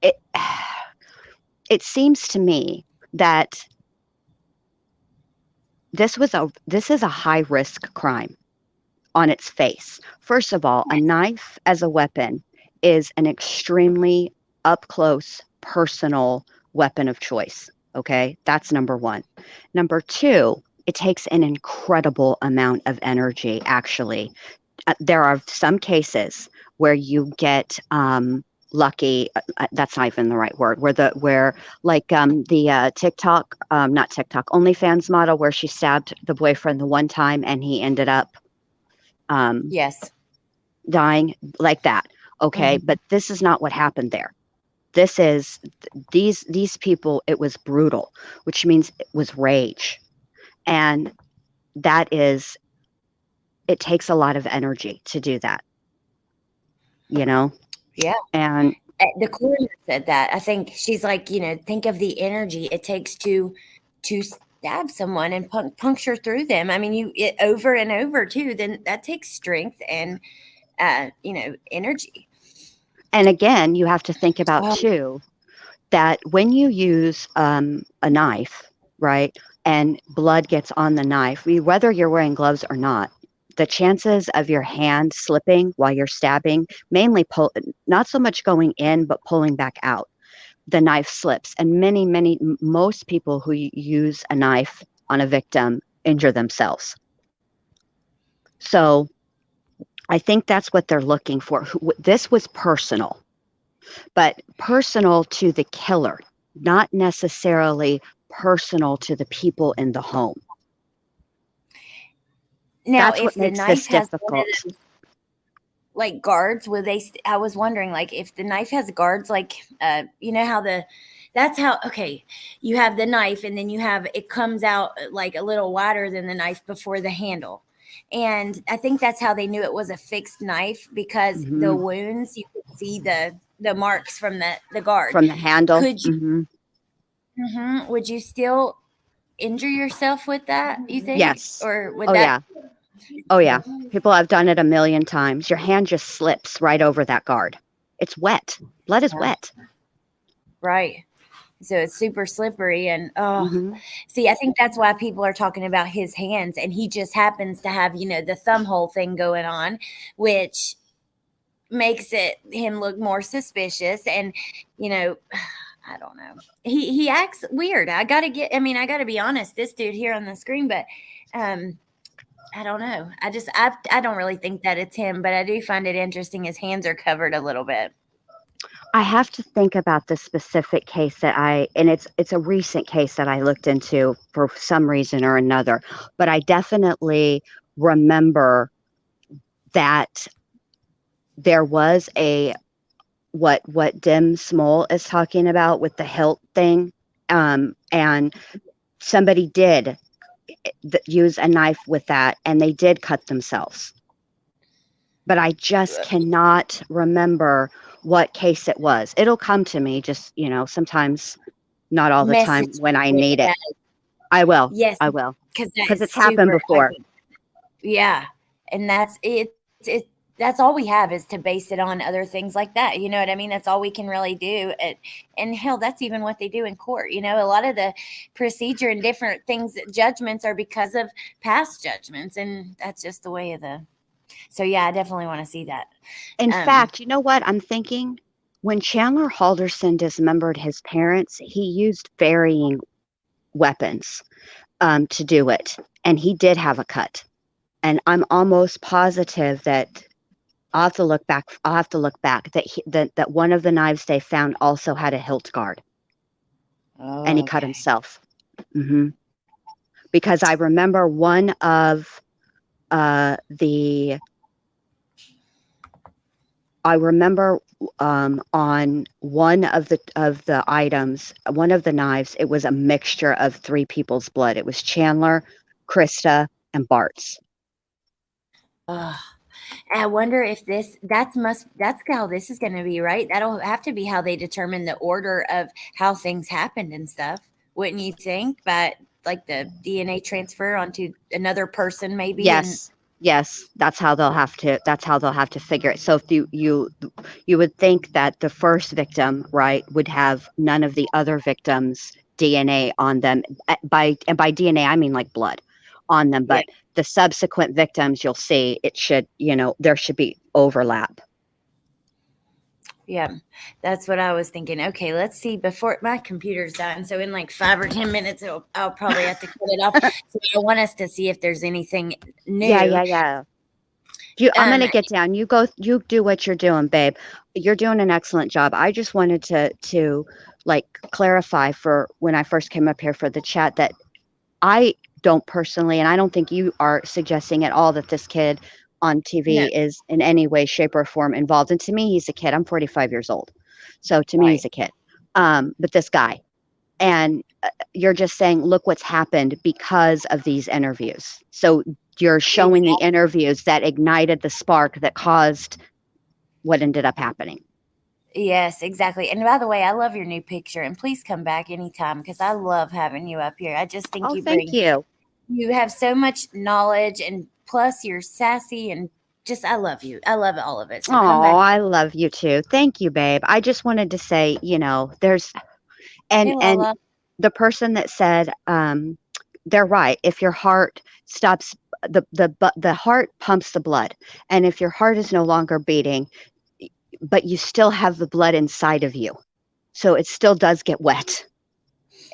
it it seems to me that this is a high risk crime on its face. First of all, a knife as a weapon is an extremely up close, personal weapon of choice. Okay, that's number one. Number two, it takes an incredible amount of energy, actually. There are some cases where you get lucky. That's not even the right word. Where like the TikTok, not TikTok, OnlyFans model, where she stabbed the boyfriend the one time and he ended up yes, dying like that. Okay, but this is not what happened there. This is these people. It was brutal, which means it was rage, and that is. It takes a lot of energy to do that. yeah. And The coroner said that. I think she's like, think of the energy it takes to stab someone and puncture through them. I mean, over and over too. Then that takes strength and energy. And again, you have to think about too that when you use a knife, right, and blood gets on the knife, whether you're wearing gloves or not, the chances of your hand slipping while you're stabbing, mainly not so much going in, but pulling back out, the knife slips. And most people who use a knife on a victim injure themselves. So I think that's what they're looking for. This was personal, but personal to the killer, not necessarily personal to the people in the home. Now, That's if what the makes knife this has difficult. like guards, will they? I was wondering, like, if the knife has guards, like, how that's how. Okay, you have the knife, and then it comes out like a little wider than the knife before the handle, and I think that's how they knew it was a fixed knife, because the wounds, you could see the marks from the guard From the handle. Could you? Would you still injure yourself with that, you think? Yes. Or would Oh, that? yeah. Oh, yeah. People have done it a million times. Your hand just slips right over that guard. It's wet. Blood is wet. Right. So it's super slippery. And see, I think that's why people are talking about his hands. And he just happens to have, the thumb hole thing going on, which makes him look more suspicious. And, I don't know. He acts weird. I gotta be honest, this dude here on the screen, but I don't know. I don't really think that it's him, but I do find it interesting. His hands are covered a little bit. I have to think about the specific case and it's a recent case that I looked into for some reason or another, but I definitely remember that there was what Dim Small is talking about with the hilt thing, and somebody did use a knife with that, and they did cut themselves. But I just cannot remember what case it was. It'll come to me, just sometimes, not all the time when I need it. I will. Yes, I will, because it's happened before. Yeah, and that's it. That's all we have is to base it on other things like that. You know what I mean? That's all we can really do. And hell, that's even what they do in court. A lot of the procedure and different things, judgments are because of past judgments. And that's just the way of so yeah, I definitely want to see that. In fact, you know what I'm thinking? When Chandler Halderson dismembered his parents, he used varying weapons to do it. And he did have a cut. And I'm almost positive that I'll have to look back that one of the knives they found also had a hilt guard. And he cut himself. Because I remember one of on one of the items, one of the knives, it was a mixture of three people's blood. It was Chandler, Krista, and Bart's. I wonder if that's how this is going to be, right? That'll have to be how they determine the order of how things happened and stuff. wouldn't you think? But like the DNA transfer onto another person, maybe. Yes, that's how they'll have to figure it. So if you would think that the first victim, right, would have none of the other victims' DNA on them. By DNA I mean like blood on them, but the subsequent victims, you'll see it should, there should be overlap. Yeah, that's what I was thinking. Okay, let's see. Before my computer's done, so in like 5 or 10 minutes, I'll probably have to cut it off. So I want us to see if there's anything new. Yeah. I'm gonna get down. You go. You do what you're doing, babe. You're doing an excellent job. I just wanted to like clarify for when I first came up here for the chat that I don't personally, and I don't think you are suggesting at all that this kid on TV is in any way, shape, or form involved. And to me, he's a kid. I'm 45 years old, so to me, he's a kid. But this guy, and you're just saying, look what's happened because of these interviews. So you're showing the interviews that ignited the spark that caused what ended up happening. Yes, exactly. And by the way, I love your new picture, and please come back anytime because I love having you up here. I just think Thank you. You have so much knowledge, and plus you're sassy, and just I love you. I love all of it. So come back. I love you too. Thank you, babe. I just wanted to say, there's and the person that said they're right. If your heart stops, the heart pumps the blood, and if your heart is no longer beating, but you still have the blood inside of you, so it still does get wet.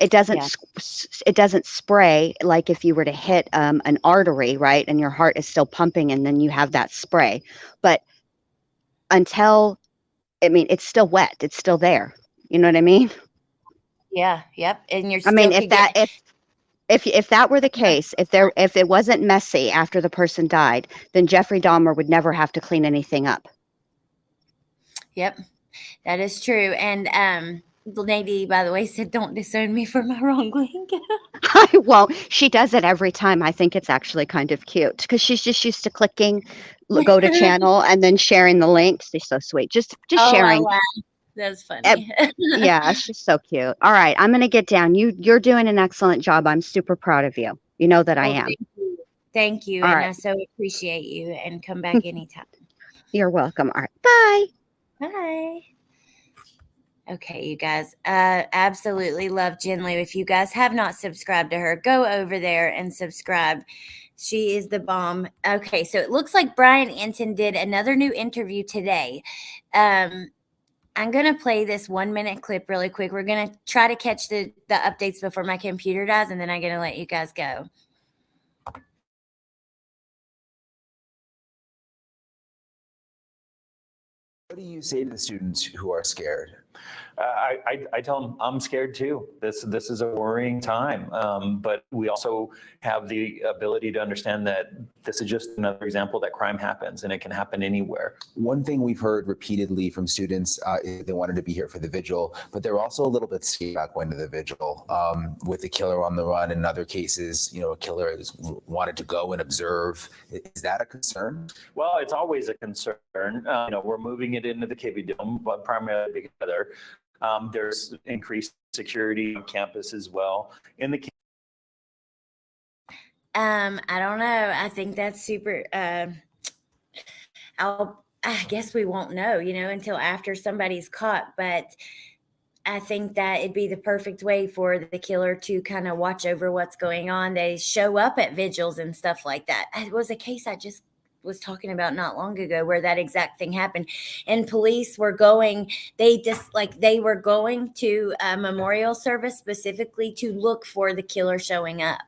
It doesn't spray like if you were to hit an artery, right, and your heart is still pumping, and then you have that spray. But it's still wet. It's still there. You know what I mean? Yeah. Yep. And you're. If that were the case, if it wasn't messy after the person died, then Jeffrey Dahmer would never have to clean anything up. Yep, that is true. And lady, by the way, said, "Don't disown me for my wrong link." I won't. She does it every time. I think it's actually kind of cute because she's just used to clicking, go to channel, and then sharing the links. She's so sweet. Just sharing. Wow. That's funny. Yeah, she's so cute. All right, I'm gonna get down. You're doing an excellent job. I'm super proud of you. You know that I am. Thank you. All and right. I so appreciate you. And come back anytime. You're welcome. All right. Bye. Bye. Okay, you guys, absolutely love Jen Lou. If you guys have not subscribed to her, go over there and subscribe. She is the bomb. Okay, so it looks like Brian Enton did another new interview today. I'm going to play this 1-minute clip really quick. We're going to try to catch the updates before my computer dies, and then I'm going to let you guys go. What do you say to the students who are scared? I tell them I'm scared too. This is a worrying time, but we also have the ability to understand that this is just another example that crime happens, and it can happen anywhere. One thing we've heard repeatedly from students is they wanted to be here for the vigil, but they're also a little bit scared about going to the vigil with the killer on the run. In other cases, a killer has wanted to go and observe. Is that a concern? Well, it's always a concern. We're moving it into the KB Dome, but primarily together. There's increased security on campus as well. I don't know. I think that's super. I guess we won't know, until after somebody's caught. But I think that it'd be the perfect way for the killer to kind of watch over what's going on. They show up at vigils and stuff like that. It was a case I just was talking about not long ago where that exact thing happened, and police were going, they were going to a memorial service specifically to look for the killer showing up.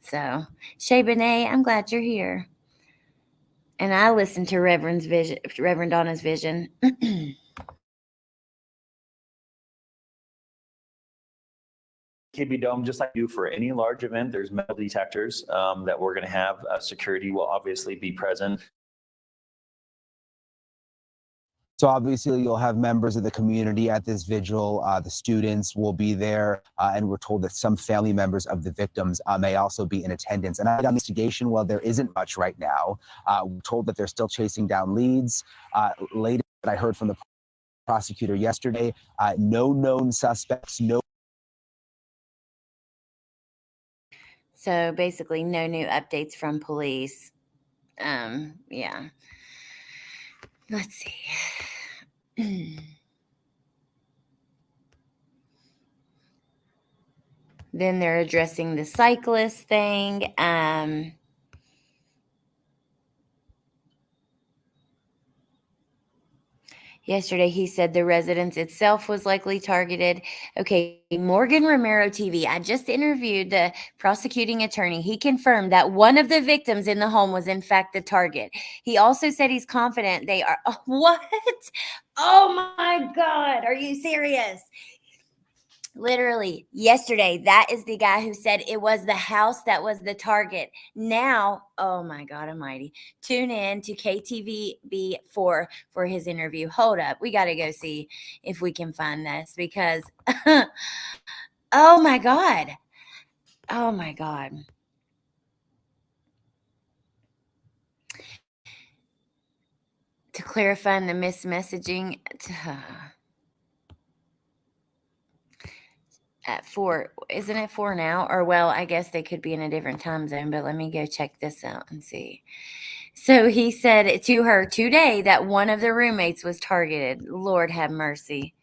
So Shay Benet, I'm glad you're here. And I listened to Reverend Donna's vision. KB Dome, just like you do for any large event, there's metal detectors that we're going to have. Security will obviously be present. So obviously you'll have members of the community at this vigil. The students will be there, and we're told that some family members of the victims may also be in attendance. And on investigation, well, there isn't much right now. We're told that they're still chasing down leads. Latest that I heard from the prosecutor yesterday. No known suspects, no. So basically, no new updates from police. Yeah. Let's see. Then they're addressing the cyclist thing. Yesterday, he said the residence itself was likely targeted. Okay, Morgan Romero TV. I just interviewed the prosecuting attorney. He confirmed that one of the victims in the home was, in fact, the target. He also said he's confident they are. Oh, what? Oh my God. Are you serious? Literally yesterday, that is the guy who said it was the house that was the target. Now, oh my God almighty, tune in to KTVB for his interview. Hold up, we got to go see if we can find this because oh my God, oh my God. To clarify the mismessaging at 4, isn't it 4 now? Or well, I guess they could be in a different time zone, but let me go check this out and see. So he said to her today that one of the roommates was targeted. Lord have mercy.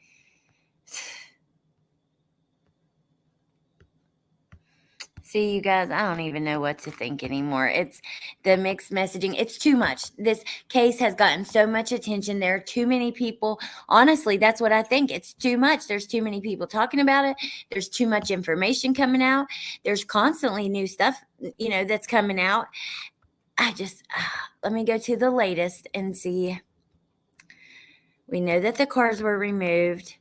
See, you guys, I don't even know what to think anymore. It's the mixed messaging. It's too much. This case has gotten so much attention. There are too many people. Honestly, that's what I think. It's too much. There's too many people talking about it. There's too much information coming out. There's constantly new stuff, that's coming out. I just, let me go to the latest and see. We know that the cars were removed.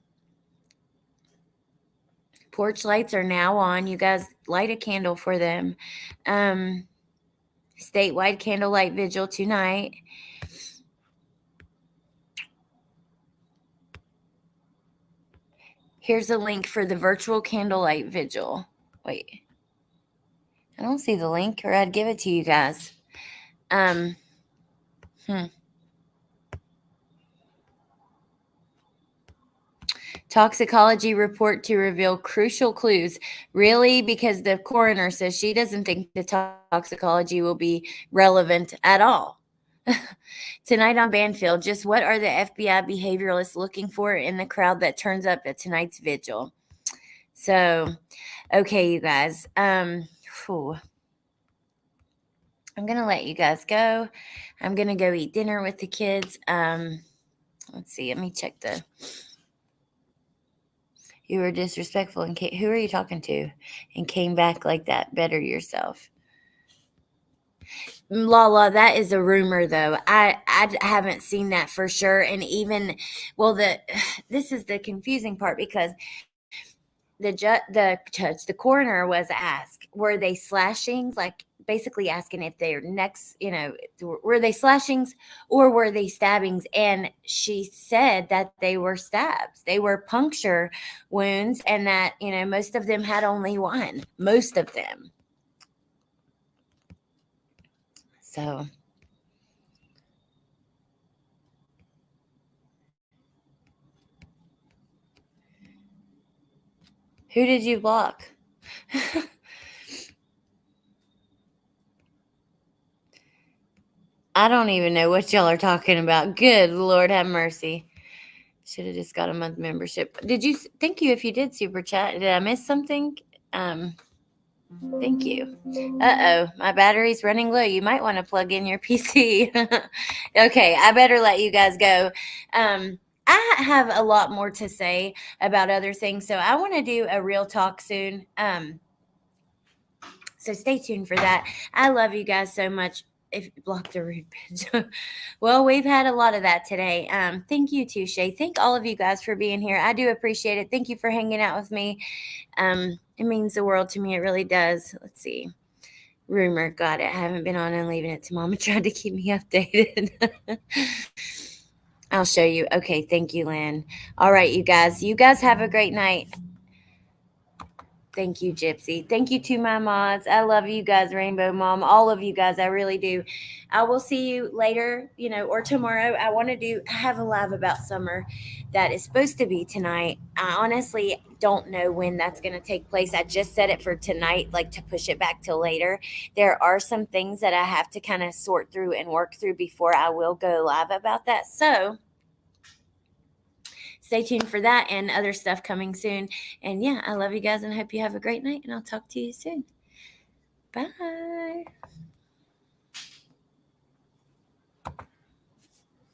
Porch lights are now on. You guys light a candle for them. Statewide candlelight vigil tonight. Here's a link for the virtual candlelight vigil. Wait. I don't see the link, or I'd give it to you guys. Toxicology report to reveal crucial clues. Really? Because the coroner says she doesn't think the toxicology will be relevant at all. Tonight on Banfield, just what are the FBI behavioralists looking for in the crowd that turns up at tonight's vigil? So, okay, you guys. I'm going to let you guys go. I'm going to go eat dinner with the kids. Let's see. Let me check You were disrespectful and who are you talking to? And came back like that. Better yourself. Lala, that is a rumor though. I haven't seen that for sure. And even, well, this is the confusing part because the coroner was asked, were they slashings? Like basically asking if their necks, were they slashings or were they stabbings? And she said that they were stabs. They were puncture wounds and that, most of them had only one. Most of them. So. Who did you block? I don't even know what y'all are talking about. Good Lord have mercy. Should have just got a month membership. Thank you if you did super chat. Did I miss something? Thank you. Uh-oh, my battery's running low. You might want to plug in your PC. Okay, I better let you guys go. I have a lot more to say about other things, so I want to do a real talk soon. So stay tuned for that. I love you guys so much. If you block the rude bitch. Well, we've had a lot of that today. Thank you too, Shay. Thank all of you guys for being here. I do appreciate it. Thank you for hanging out with me. It means the world to me. It really does. Let's see. Rumor. Got it. I haven't been on and leaving it to Mama trying to keep me updated. I'll show you. Okay. Thank you, Lynn. All right, you guys. You guys have a great night. Thank you, Gypsy. Thank you to my mods. I love you guys, Rainbow Mom, all of you guys. I really do. I will see you later, or tomorrow. I have a live about summer that is supposed to be tonight. I honestly don't know when that's going to take place. I just set it for tonight, like to push it back till later. There are some things that I have to kind of sort through and work through before I will go live about that. So stay tuned for that and other stuff coming soon. And yeah, I love you guys and I hope you have a great night. And I'll talk to you soon. Bye.